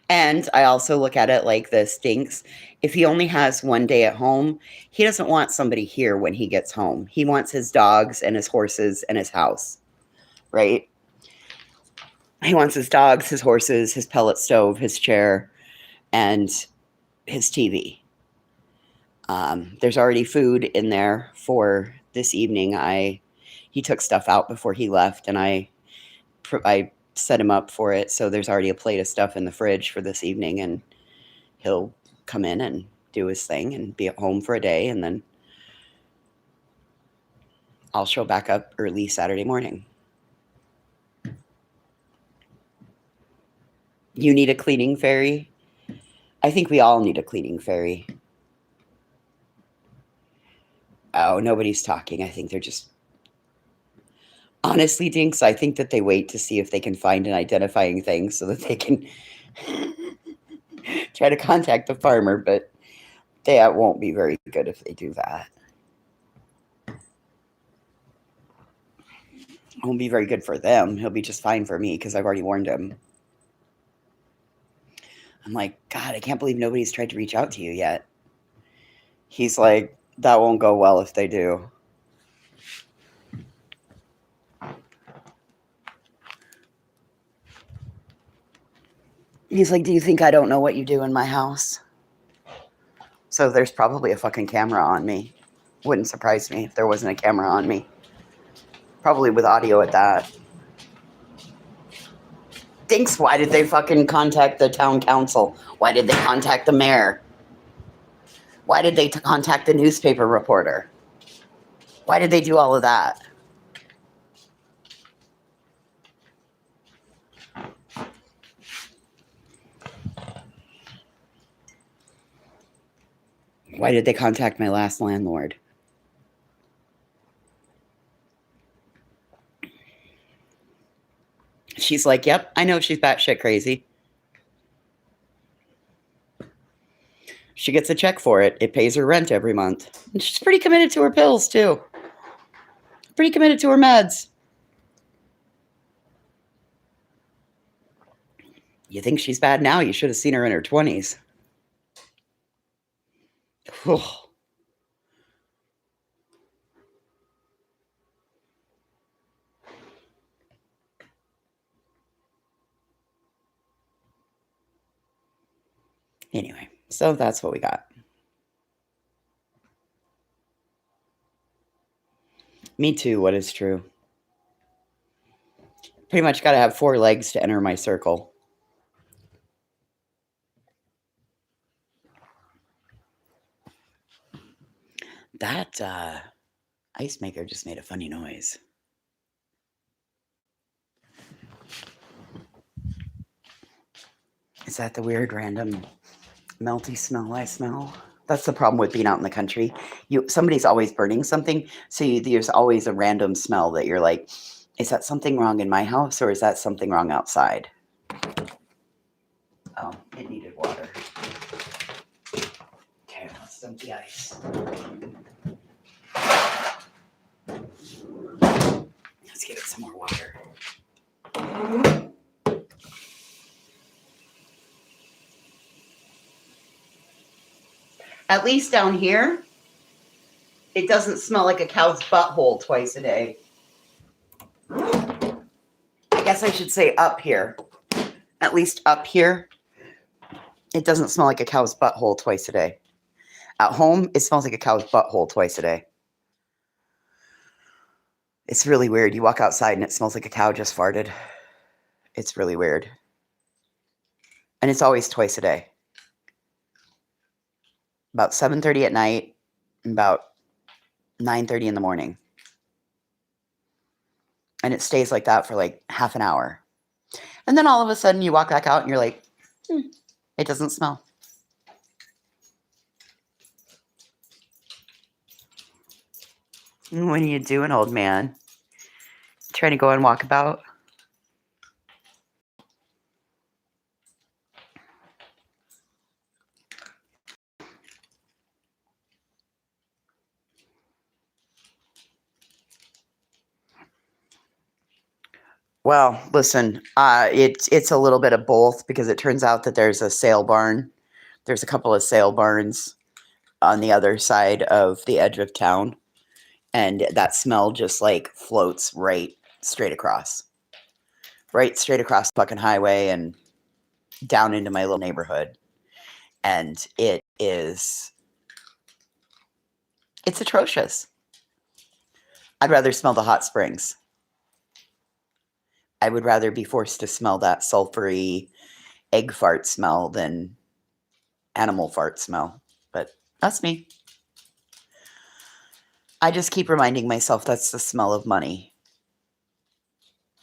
And I also look at it like this stinks. If he only has one day at home, he doesn't want somebody here when he gets home. He wants his dogs and his horses and his house, right? He wants his dogs, his horses, his pellet stove, his chair, and his TV. There's already food in there for this evening. He took stuff out before he left, and I set him up for it. So there's already a plate of stuff in the fridge for this evening, and he'll come in and do his thing and be at home for a day, and then I'll show back up early Saturday morning. You need a cleaning fairy? I think we all need a cleaning fairy. Oh, nobody's talking. I think they're just honestly, Dinks, I think that they wait to see if they can find an identifying thing so that they can try to contact the farmer, but that won't be very good if they do that. It won't be very good for them. He'll be just fine for me because I've already warned him. I'm like, God, I can't believe nobody's tried to reach out to you yet. He's like, that won't go well if they do. He's like, do you think I don't know what you do in my house? So there's probably a fucking camera on me. Wouldn't surprise me if there wasn't a camera on me. Probably with audio at that. Dinks, why did they fucking contact the town council? Why did they contact the mayor? Why did they contact the newspaper reporter? Why did they do all of that? Why did they contact my last landlord? She's like, yep, I know she's batshit crazy. She gets a check for it. It pays her rent every month. And she's pretty committed to her pills, too. Pretty committed to her meds. You think she's bad now? You should have seen her in her 20s. Anyway, so that's what we got. Me too, what is true. Pretty much got to have 4 legs to enter my circle. That ice maker just made a funny noise. Is that the weird random melty smell I smell? That's the problem with being out in the country. Somebody's always burning something, so there's always a random smell that you're like, is that something wrong in my house or is that something wrong outside? Oh, it needed water. Okay, let's dump the ice. Let's give it some more water. At least down here, it doesn't smell like a cow's butthole twice a day. I guess I should say up here. At least up here, it doesn't smell like a cow's butthole twice a day. At home, it smells like a cow's butthole twice a day. It's really weird. You walk outside and it smells like a cow just farted. It's really weird. And it's always twice a day. About 7:30 at night and about 9:30 in the morning. And it stays like that for like half an hour. And then all of a sudden you walk back out and you're like, it doesn't smell. What are you doing, old man? Trying to go and walk about? Well, listen, it's a little bit of both because it turns out that there's a sale barn. There's a couple of sale barns on the other side of the edge of town, and that smell just like floats right straight across the fucking highway and down into my little neighborhood. And it's atrocious. I'd rather smell the hot springs. I would rather be forced to smell that sulfury egg fart smell than animal fart smell. But that's me. I just keep reminding myself that's the smell of money.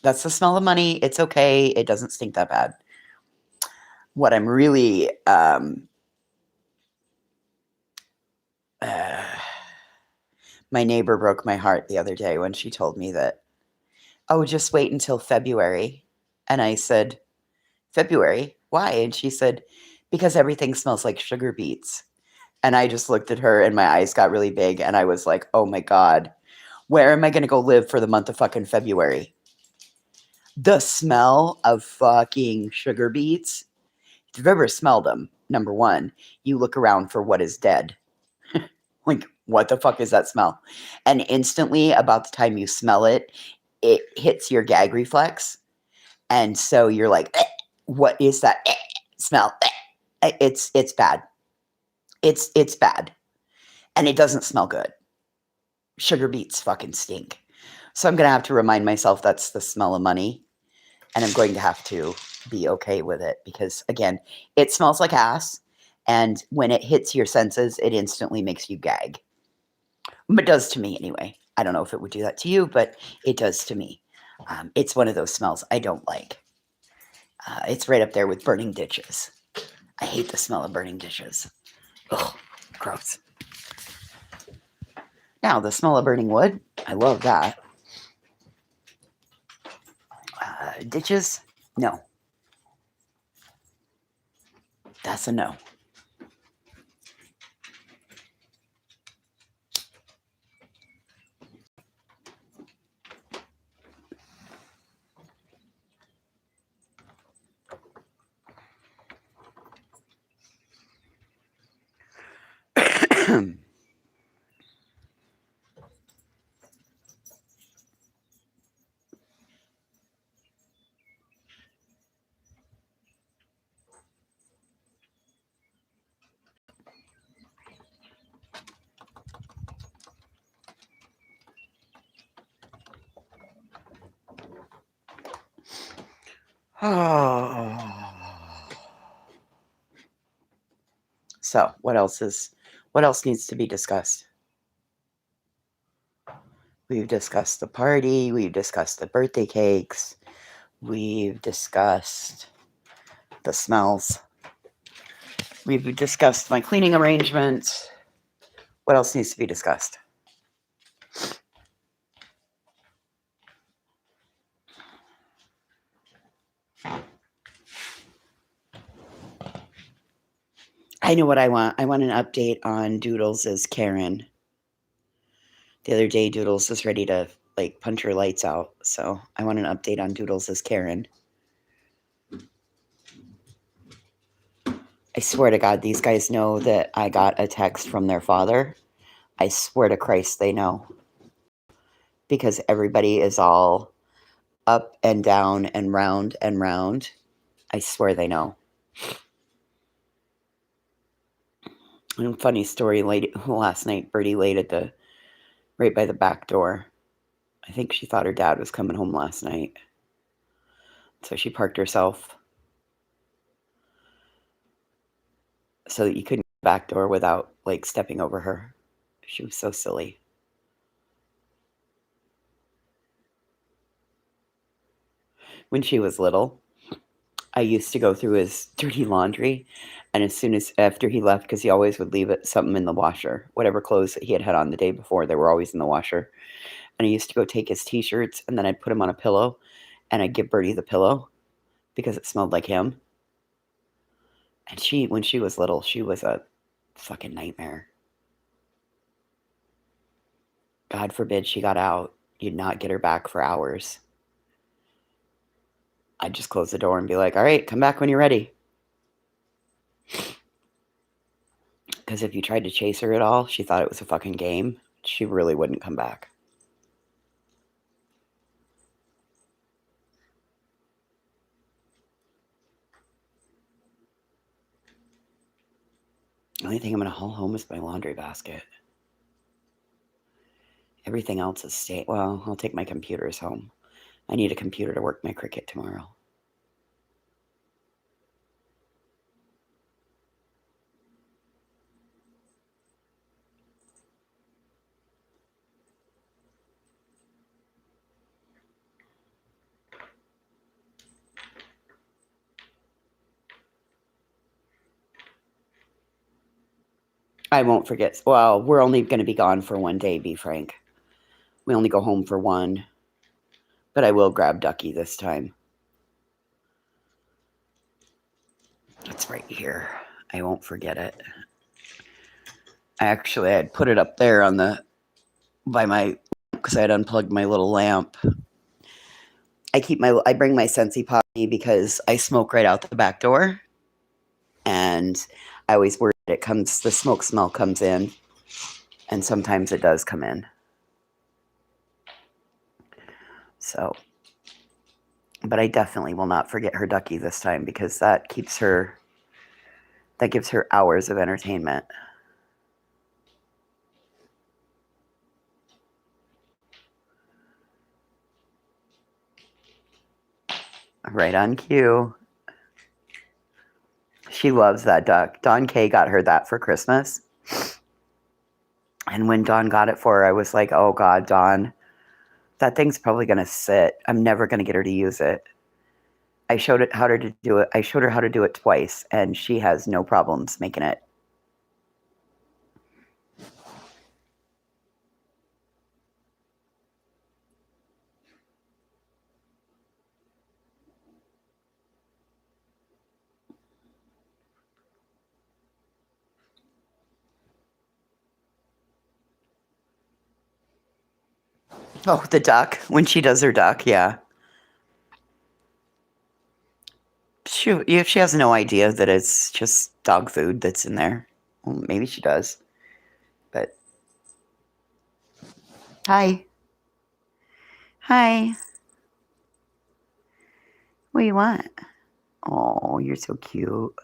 That's the smell of money. It's okay. It doesn't stink that bad. What I'm really my neighbor broke my heart the other day when she told me that, oh, just wait until February. And I said, February? Why? And she said, because everything smells like sugar beets. And I just looked at her and my eyes got really big and I was like, oh my God, where am I going to go live for the month of fucking February? The smell of fucking sugar beets. If you've ever smelled them, number one, you look around for what is dead. Like, what the fuck is that smell? And instantly, about the time you smell it, it hits your gag reflex. And so you're like, what is that smell? It's bad. It's bad. And it doesn't smell good. Sugar beets fucking stink. So I'm going to have to remind myself that's the smell of money. And I'm going to have to be okay with it because, again, it smells like ass. And when it hits your senses, it instantly makes you gag. It does to me anyway. I don't know if it would do that to you, but it does to me. It's one of those smells I don't like. It's right up there with burning dishes. I hate the smell of burning dishes. Ugh, gross. Now, the smell of burning wood, I love that. Ditches, no. That's a no. So, what else needs to be discussed? We've discussed the party, we've discussed the birthday cakes, we've discussed the smells. We've discussed my cleaning arrangements. What else needs to be discussed? I know what I want. I want an update on Doodles as Karen. The other day, Doodles was ready to like punch her lights out. So I want an update on Doodles as Karen. I swear to God, these guys know that I got a text from their father. I swear to Christ, they know. Because everybody is all up and down and round and round. I swear they know. And funny story, last night, Birdie laid at right by the back door. I think she thought her dad was coming home last night. So she parked herself so that you couldn't get back door without like stepping over her. She was so silly. When she was little, I used to go through his dirty laundry, and as soon as after he left, because he always would leave something in the washer, whatever clothes that he had on the day before, they were always in the washer. And I used to go take his t-shirts, and then I'd put them on a pillow, and I'd give Birdie the pillow because it smelled like him. And when she was little, she was a fucking nightmare. God forbid she got out. You'd not get her back for hours. I'd just close the door and be like, all right, come back when you're ready. Because if you tried to chase her at all, she thought it was a fucking game. She really wouldn't come back. The only thing I'm going to haul home is my laundry basket. Everything else is staying. Well, I'll take my computers home. I need a computer to work my Cricut tomorrow. I won't forget. Well, we're only going to be gone for one day, be frank. We only go home for one. But I will grab Ducky this time. It's right here. I won't forget it. Actually, I had put it up there on the by my because I had unplugged my little lamp. I bring my Scentsy Pop because I smoke right out the back door, and I always worry that the smoke smell comes in, and sometimes it does come in. So, but I definitely will not forget her Ducky this time because that gives her hours of entertainment. Right on cue. She loves that duck. Don K got her that for Christmas. And when Dawn got it for her, I was like, oh God, Dawn, that thing's probably going to sit. I'm never going to get her to use it. I showed her how to do it. I showed her how to do it twice, and she has no problems making it. Oh, the duck. When she does her duck, yeah. If she has no idea that it's just dog food that's in there. Well, maybe she does. But hi. Hi. What do you want? Oh, you're so cute.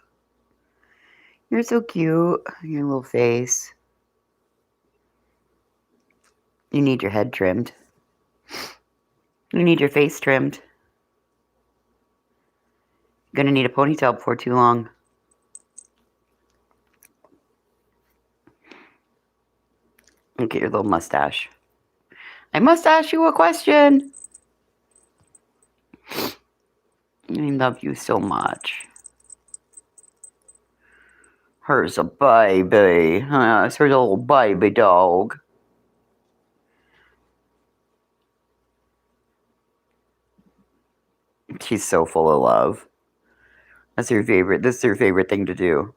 You're so cute. Your little face. You need your head trimmed. You need your face trimmed. You're gonna need a ponytail before too long. Look at your little mustache. I must ask you a question. I love you so much. Her's a baby. It's her little baby dog. She's so full of love. That's her favorite. This is her favorite thing to do.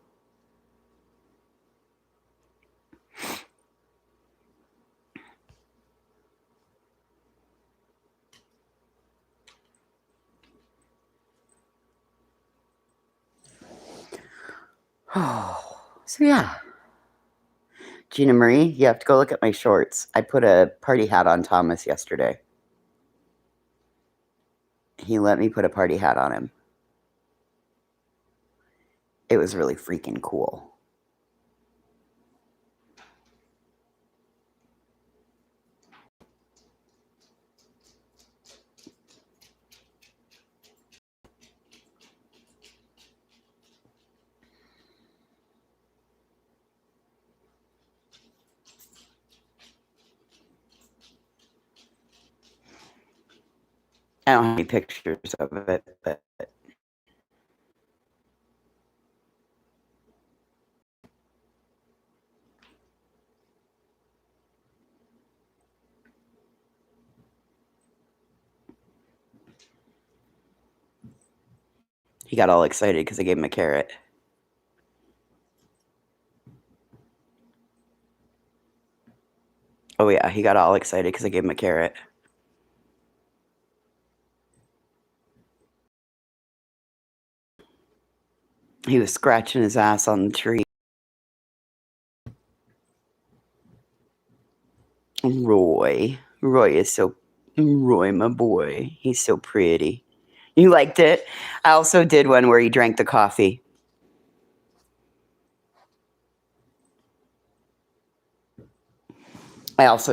So yeah. Gina Marie, you have to go look at my shorts. I put a party hat on Thomas yesterday. He let me put a party hat on him. It was really freaking cool. I don't have any pictures of it, but he got all excited because I gave him a carrot. Oh yeah, he got all excited because I gave him a carrot. He was scratching his ass on the tree. Roy is so, Roy, my boy, he's so pretty. You liked it? I also did one where he drank the coffee. He's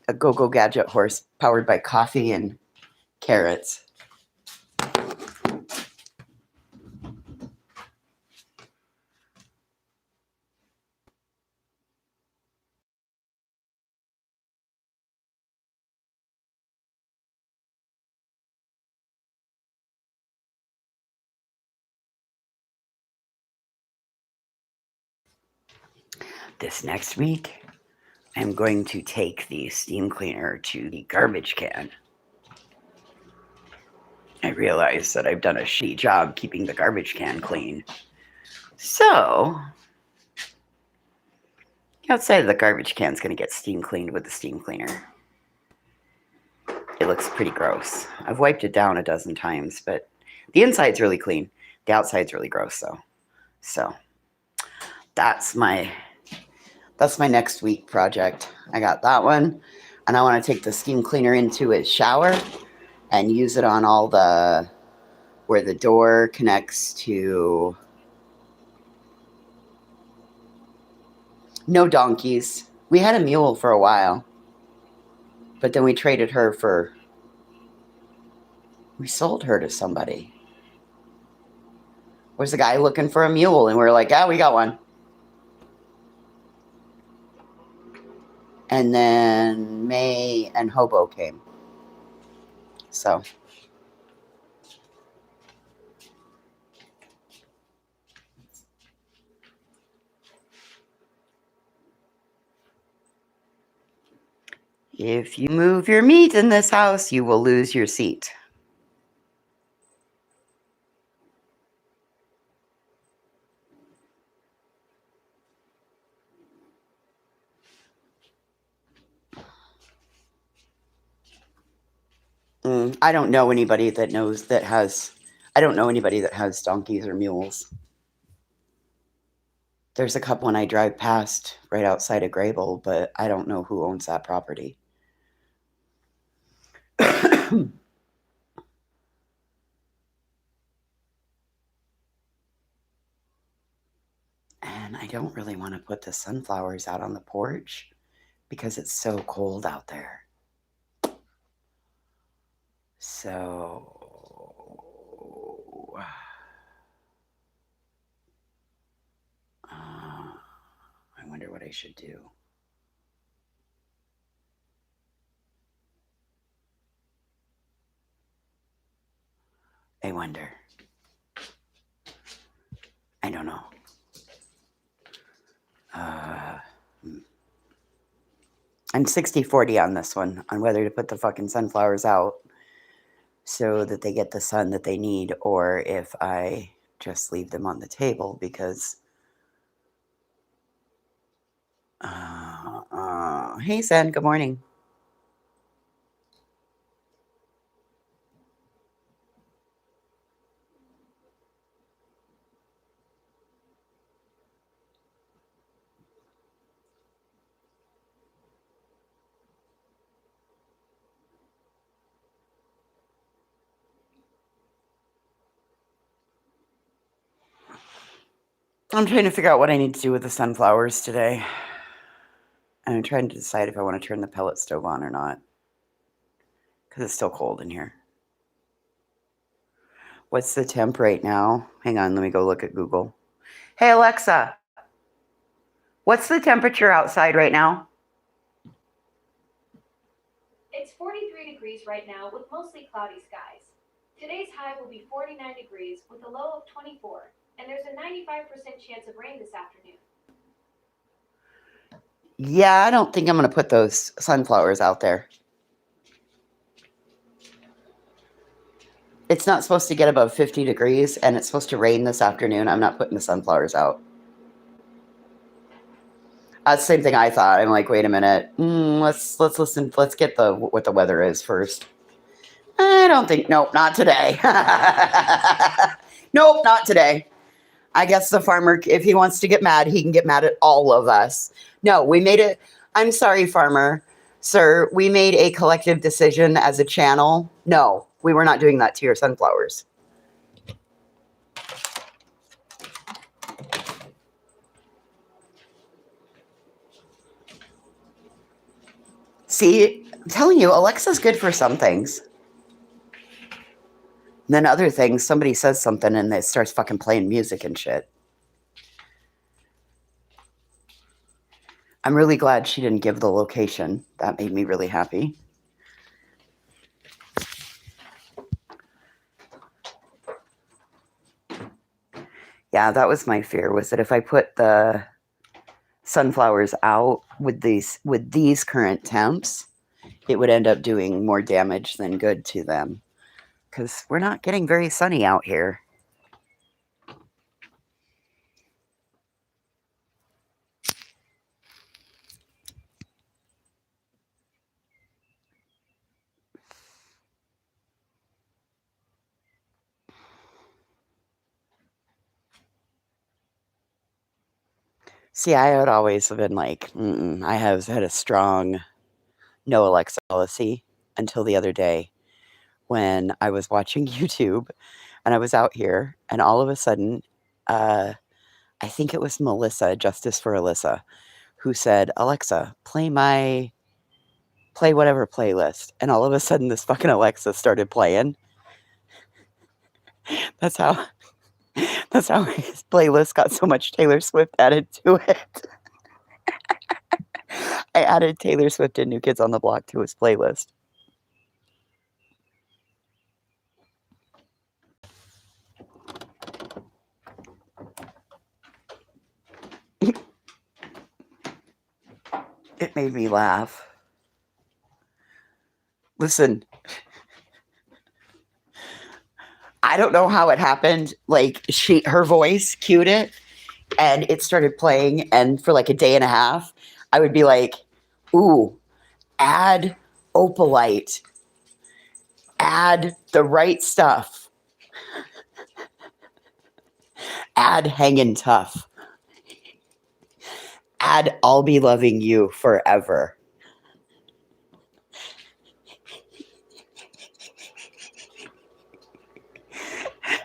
a go-go gadget horse powered by coffee and carrots. This next week, I'm going to take the steam cleaner to the garbage can. I realize that I've done a shitty job keeping the garbage can clean. So, outside of the garbage can is going to get steam cleaned with the steam cleaner. It looks pretty gross. I've wiped it down a dozen times, but the inside's really clean. The outside's really gross, though. So, that's my next week project. I got that one, and I want to take the steam cleaner into his shower and use it on all the where the door connects to. No donkeys. We had a mule for a while, but then we traded her for. We sold her to somebody. Was a guy looking for a mule, and we were like, "Ah, we got one." And then May and Hobo came. So. If you move your meat in this house, you will lose your seat. I don't know anybody that I don't know anybody that has donkeys or mules. There's a couple when I drive past right outside of Grable, but I don't know who owns that property. And I don't really want to put the sunflowers out on the porch because it's so cold out there. So, I wonder what I should do. I wonder. I don't know. I'm 60-40 on this one, on whether to put the fucking sunflowers out so that they get the sun that they need, or if I just leave them on the table because... hey, Sen, good morning. I'm trying to figure out what I need to do with the sunflowers today. And I'm trying to decide if I want to turn the pellet stove on or not. Because it's still cold in here. What's the temp right now? Hang on, let me go look at Google. Hey, Alexa. What's the temperature outside right now? It's 43 degrees right now with mostly cloudy skies. Today's high will be 49 degrees with a low of 24, and there's a 95% chance of rain this afternoon. Yeah, I don't think I'm going to put those sunflowers out there. It's not supposed to get above 50 degrees, and it's supposed to rain this afternoon. I'm not putting the sunflowers out. That's the same thing I thought. I'm like, wait a minute. Let's listen. Let's get what the weather is first. I don't think, nope, not today. Nope, not today. I guess the farmer, if he wants to get mad, he can get mad at all of us. No, we made it. I'm sorry, farmer, sir. We made a collective decision as a channel. No, we were not doing that to your sunflowers. See, I'm telling you, Alexa's good for some things. And then other things, somebody says something and it starts fucking playing music and shit. I'm really glad she didn't give the location. That made me really happy. Yeah, that was my fear, was that if I put the sunflowers out with these current temps, it would end up doing more damage than good to them. Because we're not getting very sunny out here. See, I had always been like, I have had a strong no Alexa policy until the other day when I was watching YouTube and I was out here and all of a sudden, I think it was Melissa, Justice for Alyssa, who said, Alexa, play whatever playlist. And all of a sudden this fucking Alexa started playing. That's how his playlist got so much Taylor Swift added to it. I added Taylor Swift and New Kids on the Block to his playlist. It made me laugh. Listen, I don't know how it happened. Like her voice cued it and it started playing. And for like a day and a half, I would be like, ooh, add opalite, add the right stuff, add hanging tough, add I'll be loving you forever.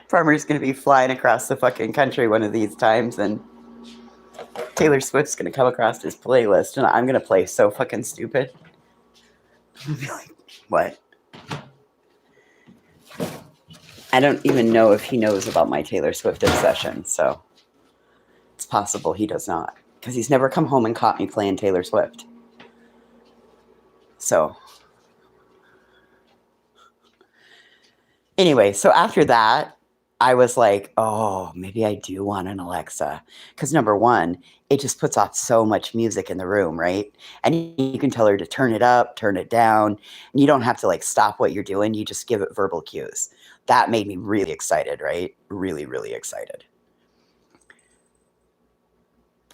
Farmer's going to be flying across the fucking country one of these times and Taylor Swift's going to come across his playlist and I'm going to play so fucking stupid. I'm going to be like, what? I don't even know if he knows about my Taylor Swift obsession, so it's possible he does not, because he's never come home and caught me playing Taylor Swift. So anyway, so after that, I was like, oh, maybe I do want an Alexa. Because number one, it just puts off so much music in the room, right? And you can tell her to turn it up, turn it down. And you don't have to like stop what you're doing. You just give it verbal cues. That made me really excited, right? Really, really excited.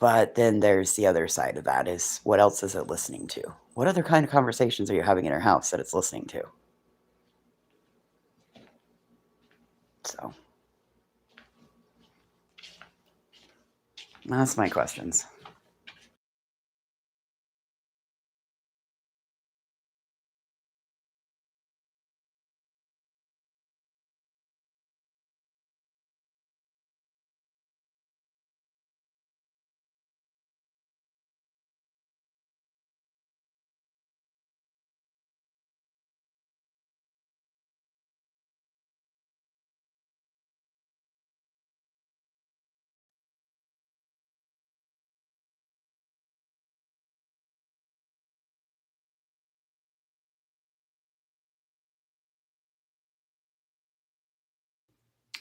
But then there's the other side of that is what else is it listening to? What other kind of conversations are you having in your house that it's listening to? So that's my questions.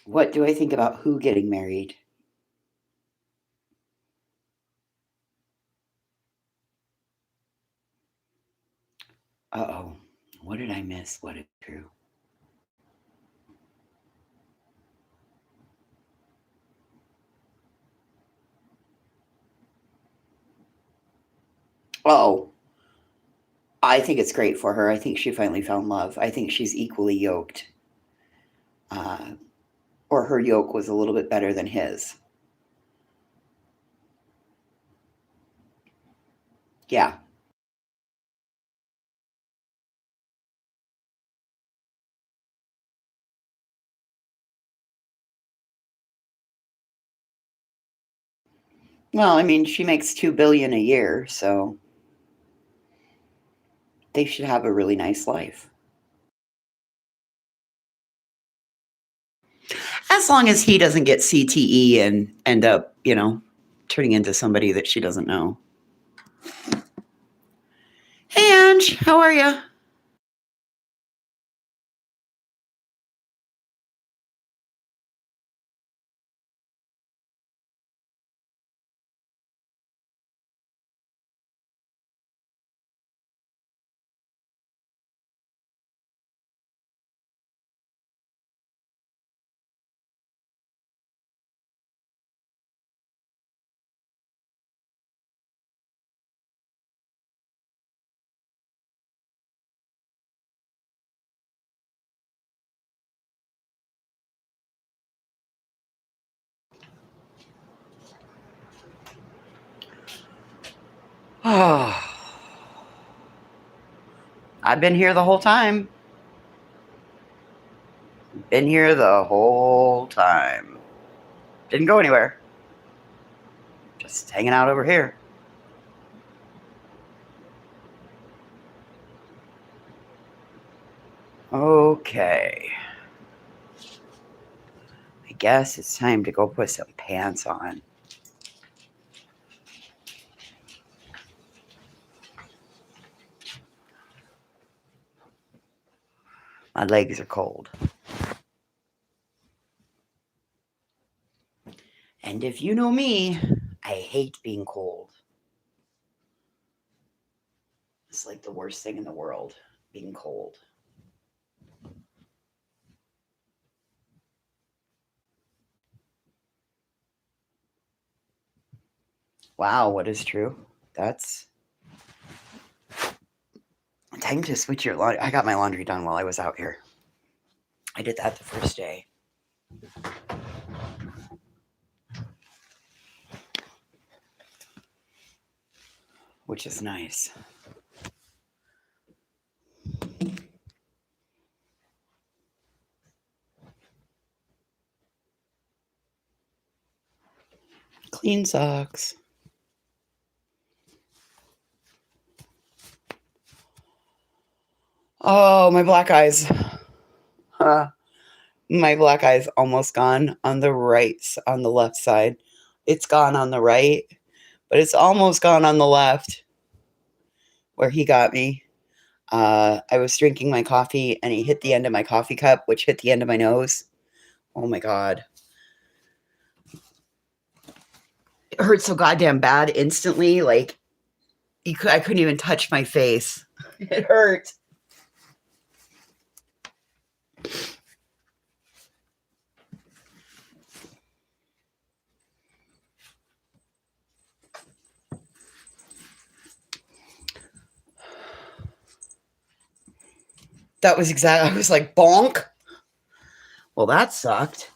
What do I think about who getting married? Uh-oh. What did I miss? What is true? Oh, I think it's great for her. I think she finally found love. I think she's equally yoked. Uh, or her yoke was a little bit better than his. Yeah. Well, I mean, she makes 2 billion a year, so they should have a really nice life. As long as he doesn't get CTE and end up, turning into somebody that she doesn't know. Hey, Ange, how are you? Oh, I've been here the whole time. Been here the whole time. Didn't go anywhere. Just hanging out over here. Okay. I guess it's time to go put some pants on. My legs are cold. And if you know me, I hate being cold. It's like the worst thing in the world, being cold. Wow, what is true? That's time to switch your laundry. I got my laundry done while I was out here. I did that the first day. Which is nice. Clean socks. Oh, my black eyes. My black eye's almost gone on the on the left side. It's gone on the right, but it's almost gone on the left where he got me. I was drinking my coffee and he hit the end of my coffee cup, which hit the end of my nose. Oh my God. It hurt so goddamn bad instantly. Like, I couldn't even touch my face. It hurt. That was exactly, I was like, bonk. Well, that sucked.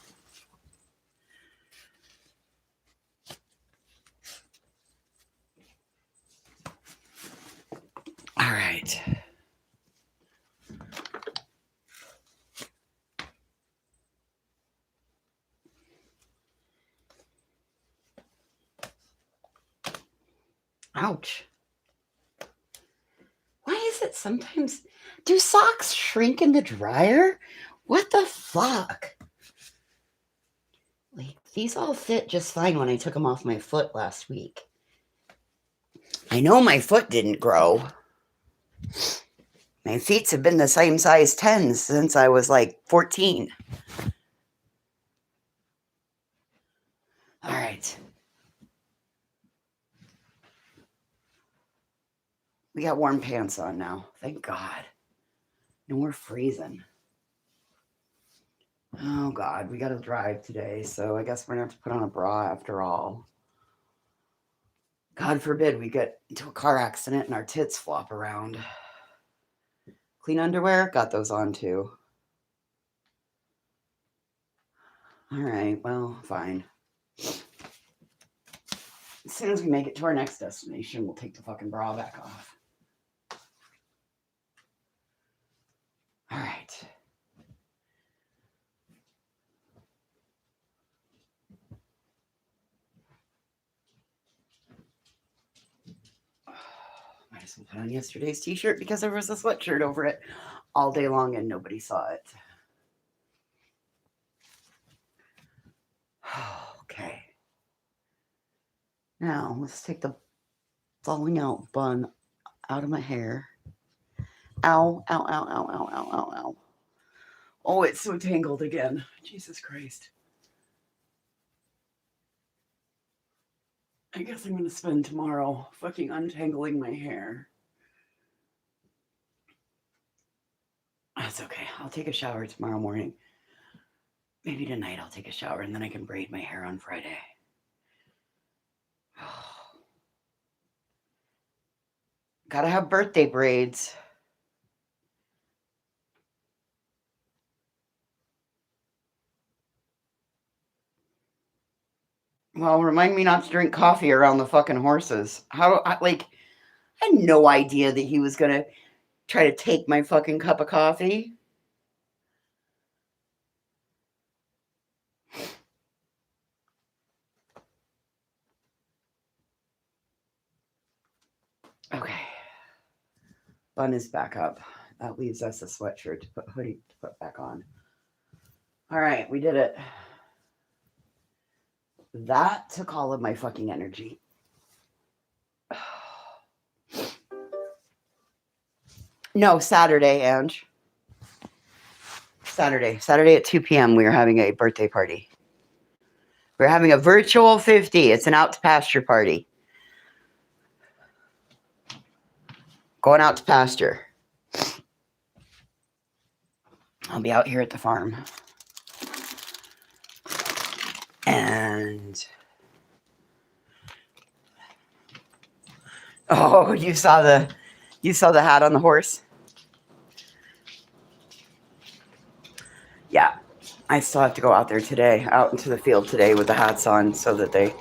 All right. Ouch. Why is it sometimes, do socks shrink in the dryer? What the fuck? Like, these all fit just fine when I took them off my foot last week. I know my foot didn't grow. My feet have been the same size 10 since I was like 14. All right. We got warm pants on now. Thank God. No more freezing. Oh God, we got to drive today, so I guess we're gonna have to put on a bra after all. God forbid we get into a car accident and our tits flop around. Clean underwear, got those on too. All right, well, fine. As soon as we make it to our next destination, we'll take the fucking bra back off. All right. Might as well put on yesterday's t-shirt because there was a sweatshirt over it all day long and nobody saw it. Okay. Now let's take the falling out bun out of my hair. Ow, ow, ow, ow, ow, ow, ow, ow. Oh, it's so tangled again. Jesus Christ. I guess I'm going to spend tomorrow fucking untangling my hair. That's okay. I'll take a shower tomorrow morning. Maybe tonight I'll take a shower and then I can braid my hair on Friday. Gotta have birthday braids. Well, remind me not to drink coffee around the fucking horses. How do I, like, I had no idea that he was gonna try to take my fucking cup of coffee. Okay. Bun is back up. That leaves us a sweatshirt to put hoodie to put back on. All right, we did it. That took all of my fucking energy. No, Saturday, Ange. Saturday at 2 p.m. we are having a birthday party. We're having a virtual 50. It's an out to pasture party. Going out to pasture. I'll be out here at the farm. And oh, you saw the hat on the horse? Yeah. I still have to go out there today, out into the field today with the hats on so that that'll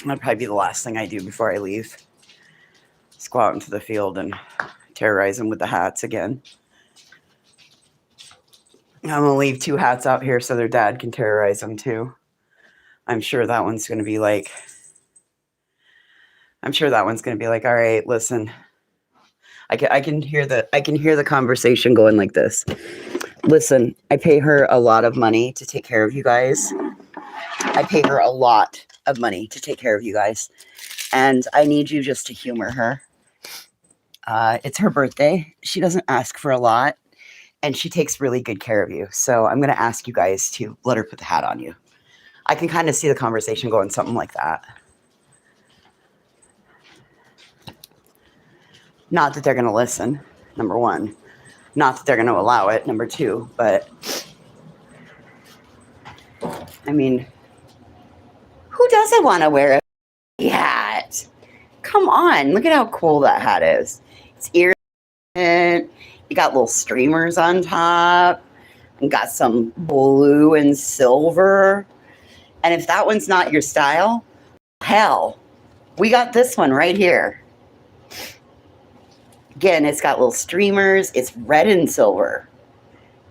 probably be the last thing I do before I leave. Just go out into the field and terrorize them with the hats again. I'm going to leave 2 hats out here so their dad can terrorize them too. I'm sure that one's going to be like, all right, listen. I can hear the conversation going like this. Listen, I pay her a lot of money to take care of you guys. I pay her a lot of money to take care of you guys. And I need you just to humor her. It's her birthday. She doesn't ask for a lot. And she takes really good care of you. So I'm going to ask you guys to let her put the hat on you. I can kind of see the conversation going something like that. Not that they're going to listen, number one. Not that they're going to allow it, number two. But, I mean, who doesn't want to wear a hat? Come on. Look at how cool that hat is. It's iridescent. You got little streamers on top. And got some blue and silver. And if that one's not your style, hell, we got this one right here. Again, it's got little streamers. It's red and silver.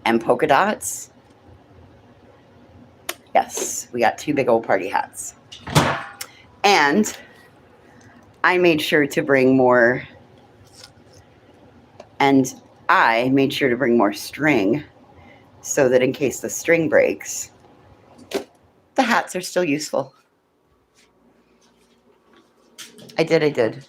And polka dots. Yes, we got 2 big old party hats. And I made sure to bring more. And I made sure to bring more string so that in case the string breaks, the hats are still useful. I did.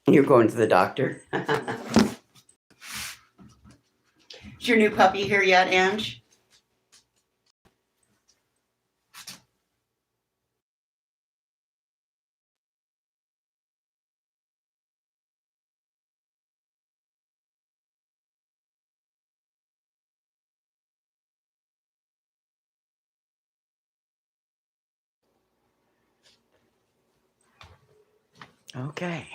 You're going to the doctor? Is your new puppy here yet, Ange? Okay.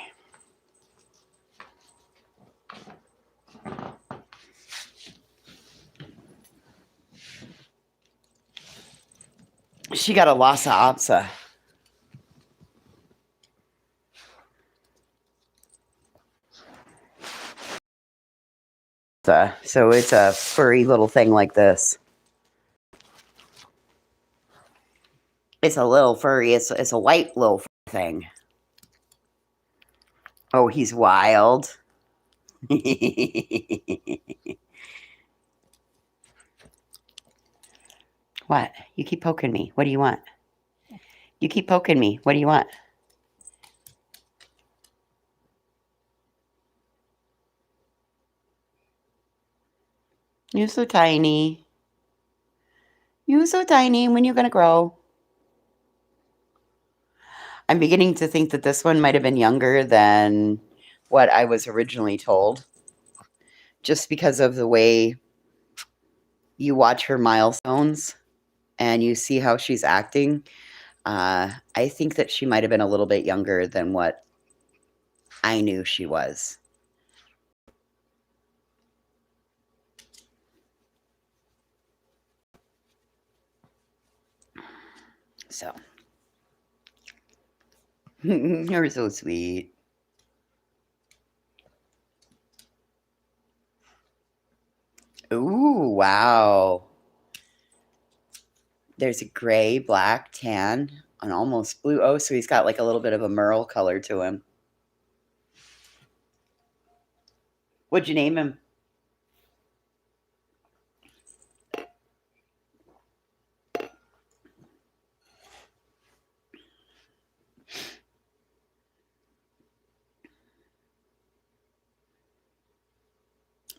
She got a Lhasa Apso. So it's a furry little thing like this. It's a little furry. It's a white little thing. Oh, he's wild. What? You keep poking me. What do you want? You keep poking me. What do you want? You're so tiny. You're so tiny. When you gonna grow? I'm beginning to think that this one might have been younger than what I was originally told. Just because of the way you watch her milestones and you see how she's acting. I think that she might have been a little bit younger than what I knew she was. So. You're so sweet. Ooh, wow. There's a gray, black, tan, and almost blue. Oh, so he's got like a little bit of a merle color to him. What'd you name him?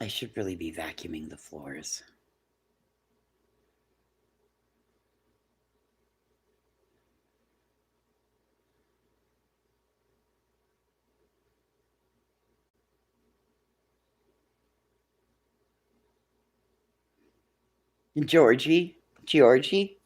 I should really be vacuuming the floors. Georgie? Georgie?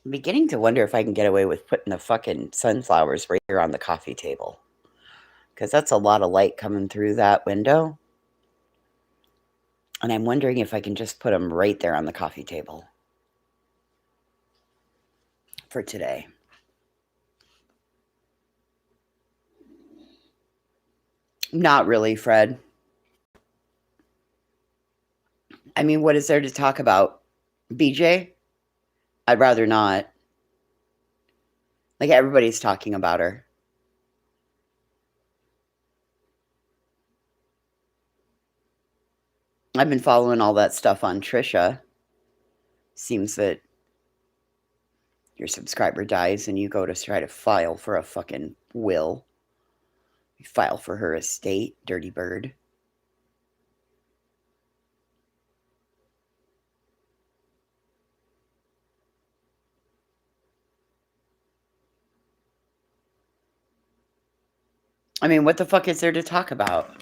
I'm beginning to wonder if I can get away with putting the fucking sunflowers right here on the coffee table. Because that's a lot of light coming through that window. And I'm wondering if I can just put them right there on the coffee table for today. Not really, Fred. I mean, what is there to talk about? BJ? I'd rather not. Like, everybody's talking about her. I've been following all that stuff on Trisha. Seems that your subscriber dies and you go to try to file for a fucking will. You file for her estate, dirty bird. I mean, what the fuck is there to talk about?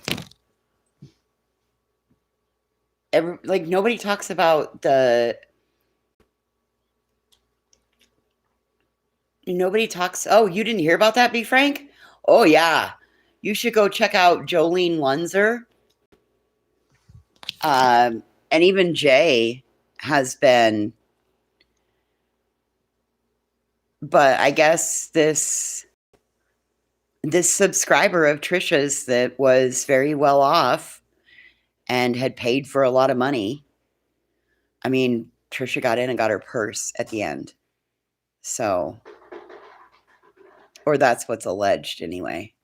Like, nobody talks about the... Nobody talks... Oh, you didn't hear about that, B. Frank? Oh, yeah. You should go check out Jolene Lunzer. And even Jay has been... But I guess this subscriber of Trisha's that was very well off and had paid for a lot of money. I mean, Trisha got in and got her purse at the end. So, or that's what's alleged anyway.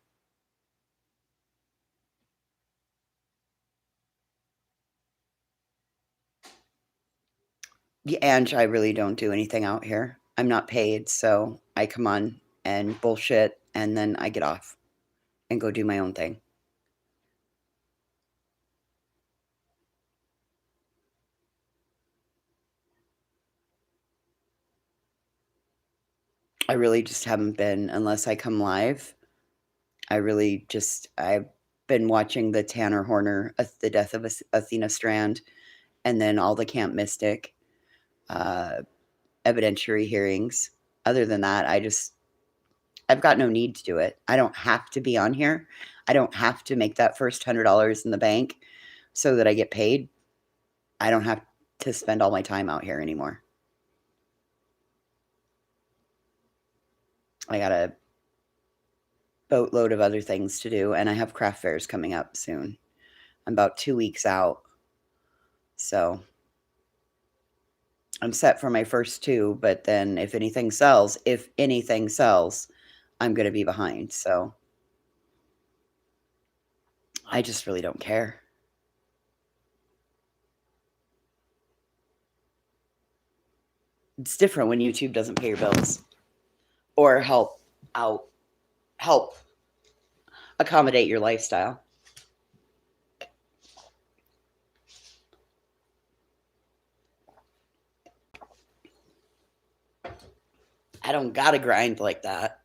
Yeah, and I really don't do anything out here. I'm not paid, so I come on and bullshit, and then I get off and go do my own thing. I really just haven't been, unless I come live. I've been watching the Tanner Horner, The Death of Athena Strand, and then all the Camp Mystic uh, evidentiary hearings. Other than that, I've got no need to do it. I don't have to be on here. I don't have to make that first $100 in the bank so that I get paid. I don't have to spend all my time out here anymore. I got a boatload of other things to do, and I have craft fairs coming up soon. I'm about 2 weeks out. So I'm set for my first two, but then if anything sells, I'm going to be behind. So I just really don't care. It's different when YouTube doesn't pay your bills or help accommodate your lifestyle. I don't gotta grind like that.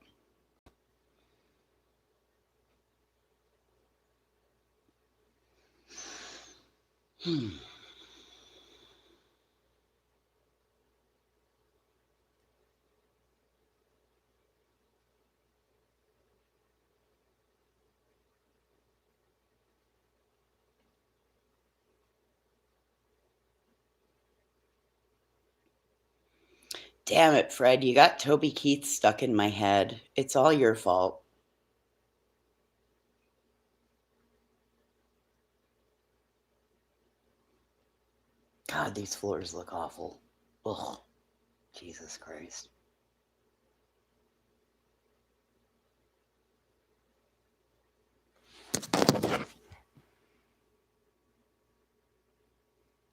Damn it, Fred, you got Toby Keith stuck in my head. It's all your fault. God, these floors look awful. Ugh. Jesus Christ.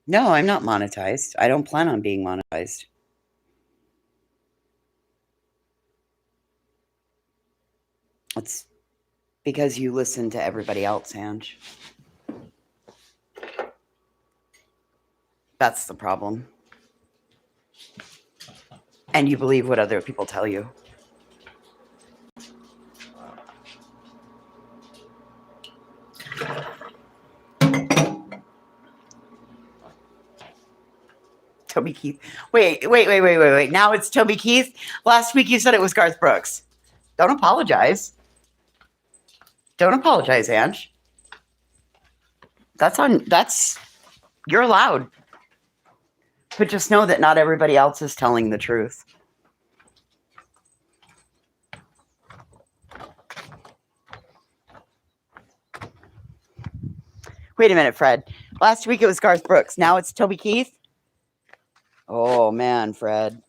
No, I'm not monetized. I don't plan on being monetized. It's because you listen to everybody else, Ange. That's the problem. And you believe what other people tell you. Toby Keith. Wait. Now it's Toby Keith. Last week you said it was Garth Brooks. Don't apologize. Don't apologize, Ange. You're allowed. But just know that not everybody else is telling the truth. Wait a minute, Fred. Last week it was Garth Brooks. Now it's Toby Keith? Oh, man, Fred.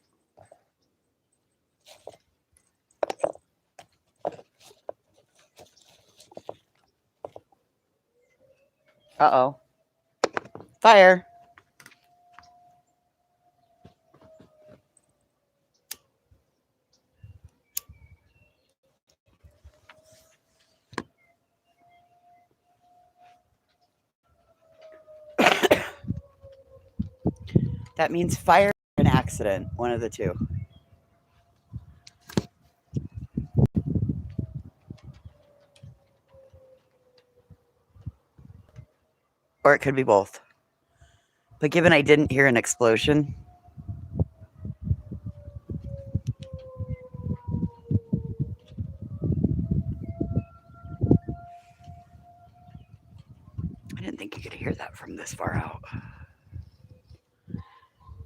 Uh-oh. Fire. That means fire or an accident. One of the two. Or it could be both. But given I didn't hear an explosion, I didn't think you could hear that from this far out.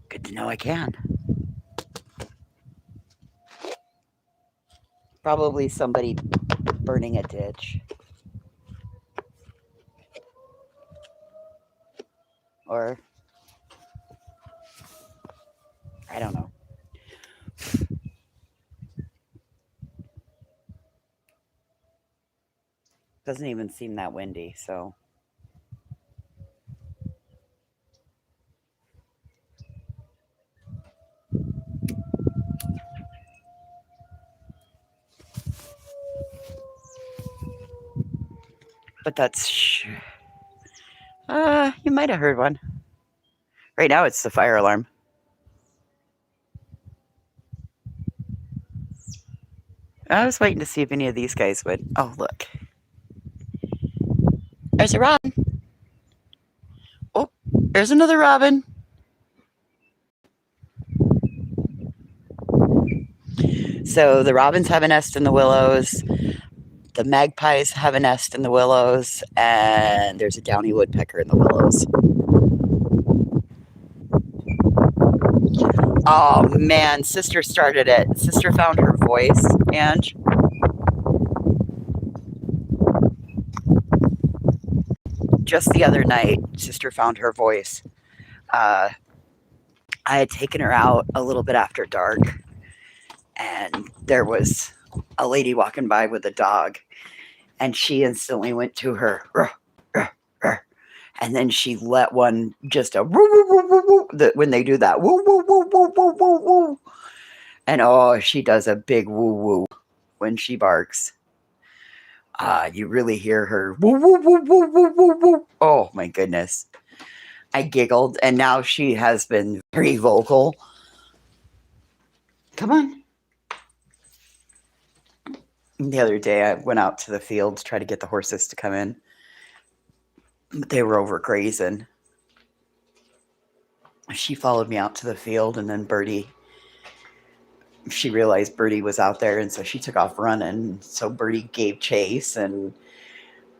Good to know I can. Probably somebody burning a ditch. Or, I don't know. Doesn't even seem that windy, so. But that's. You might have heard one. Right now it's the fire alarm. I was waiting to see if any of these guys would. Oh, look. There's a robin. Oh, there's another robin. So the robins have a nest in the willows. The magpies have a nest in the willows. And there's a downy woodpecker in the willows. Oh, man. Sister started it. Sister found her voice, Ange. Just the other night, Sister found her voice. I had taken her out a little bit after dark, and there was a lady walking by with a dog, and she instantly went to her, ruh, ruh, ruh, and then she let one just a woo, woo, woo, woo, woo, when they do that woo, woo, woo, woo, woo, woo, woo, and oh, she does a big woo woo when she barks. You really hear her woo, woo, woo, woo, woo, woo, woo. Oh my goodness. I giggled, and now she has been very vocal. Come on. The other day, I went out to the field to try to get the horses to come in, but they were over grazing. She followed me out to the field, and then she realized Birdie was out there, and so she took off running. So Birdie gave chase, and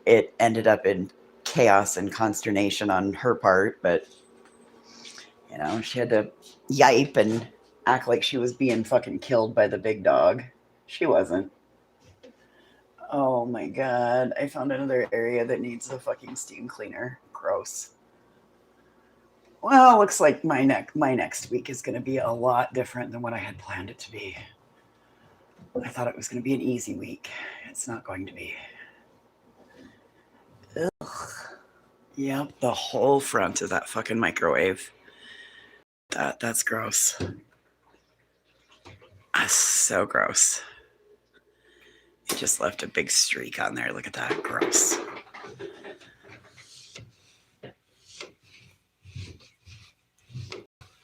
it ended up in chaos and consternation on her part, but she had to yipe and act like she was being fucking killed by the big dog. She wasn't. Oh my god, I found another area that needs a fucking steam cleaner. Gross. Well, looks like my next week is going to be a lot different than what I had planned it to be. I thought it was going to be an easy week. It's not going to be. Ugh. Yep, the whole front of that fucking microwave. That's gross. That's so gross. It just left a big streak on there. Look at that. Gross.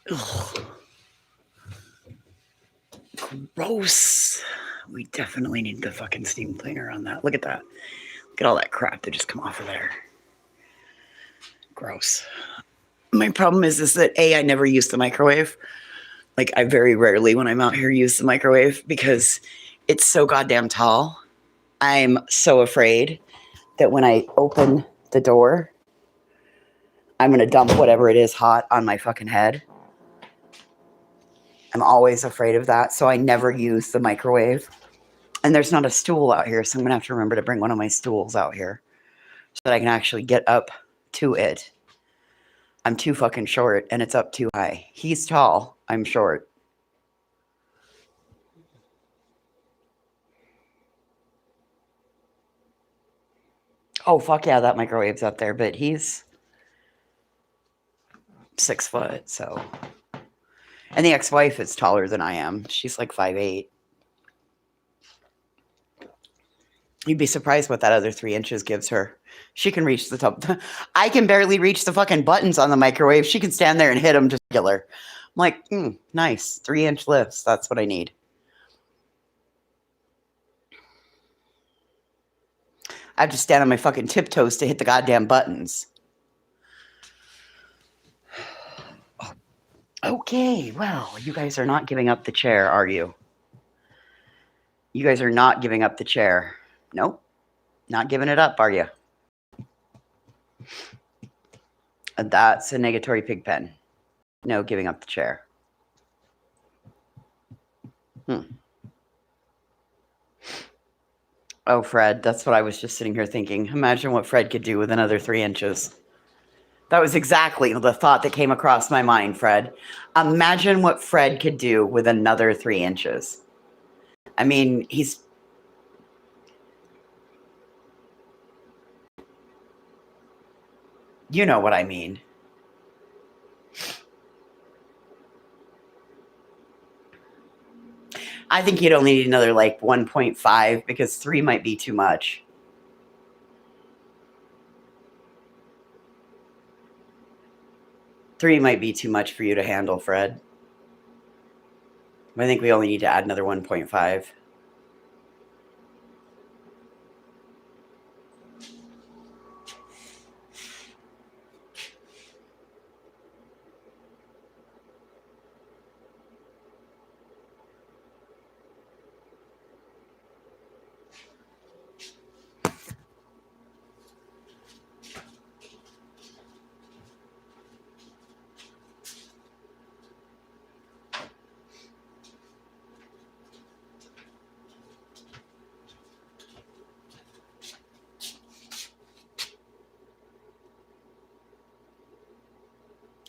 Ugh. Gross. We definitely need the fucking steam cleaner on that. Look at that. Look at all that crap that just come off of there. Gross. My problem is that I never use the microwave. Like, I very rarely when I'm out here use the microwave because it's so goddamn tall. I'm so afraid that when I open the door, I'm going to dump whatever it is hot on my fucking head. I'm always afraid of that, so I never use the microwave. And there's not a stool out here, so I'm going to have to remember to bring one of my stools out here so that I can actually get up to it. I'm too fucking short, and it's up too high. He's tall. I'm short. Oh, fuck yeah, that microwave's up there, but he's 6 foot, so. And the ex-wife is taller than I am. She's like 5'8". You'd be surprised what that other 3 inches gives her. She can reach the top. I can barely reach the fucking buttons on the microwave. She can stand there and hit them just regular. I'm like, nice. 3-inch lifts. That's what I need. I have to stand on my fucking tiptoes to hit the goddamn buttons. Okay, well, you guys are not giving up the chair, are you? You guys are not giving up the chair. Nope. Not giving it up, are you? That's a negatory pig pen. No giving up the chair. Oh, Fred, that's what I was just sitting here thinking. Imagine what Fred could do with another 3 inches. That was exactly the thought that came across my mind, Fred. Imagine what Fred could do with another 3 inches. I mean, you know what I mean. I think you'd only need another like 1.5 because 3 might be too much. Three might be too much for you to handle, Fred. I think we only need to add another 1.5.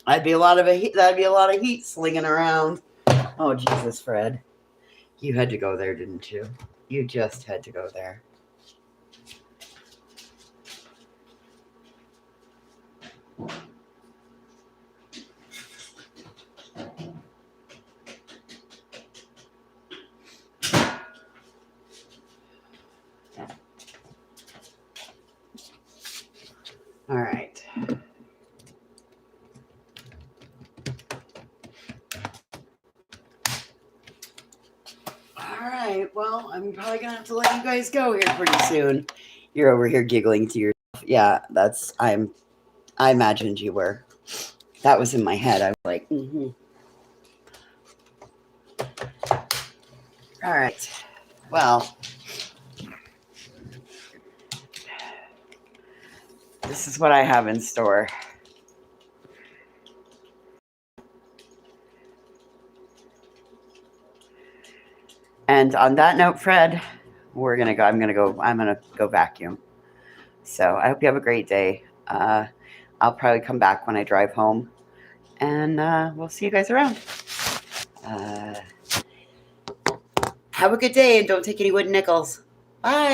That'd be a lot of heat slinging around. Oh Jesus, Fred. You had to go there, didn't you? You just had to go there. All right. All right. Well, I'm probably gonna have to let you guys go here pretty soon. You're over here giggling to yourself. Yeah, I imagined you were. That was in my head. I was like, All right. Well, this is what I have in store. And on that note, Fred, I'm gonna go vacuum. So I hope you have a great day. I'll probably come back when I drive home, and we'll see you guys around. Have a good day, and don't take any wooden nickels. Bye.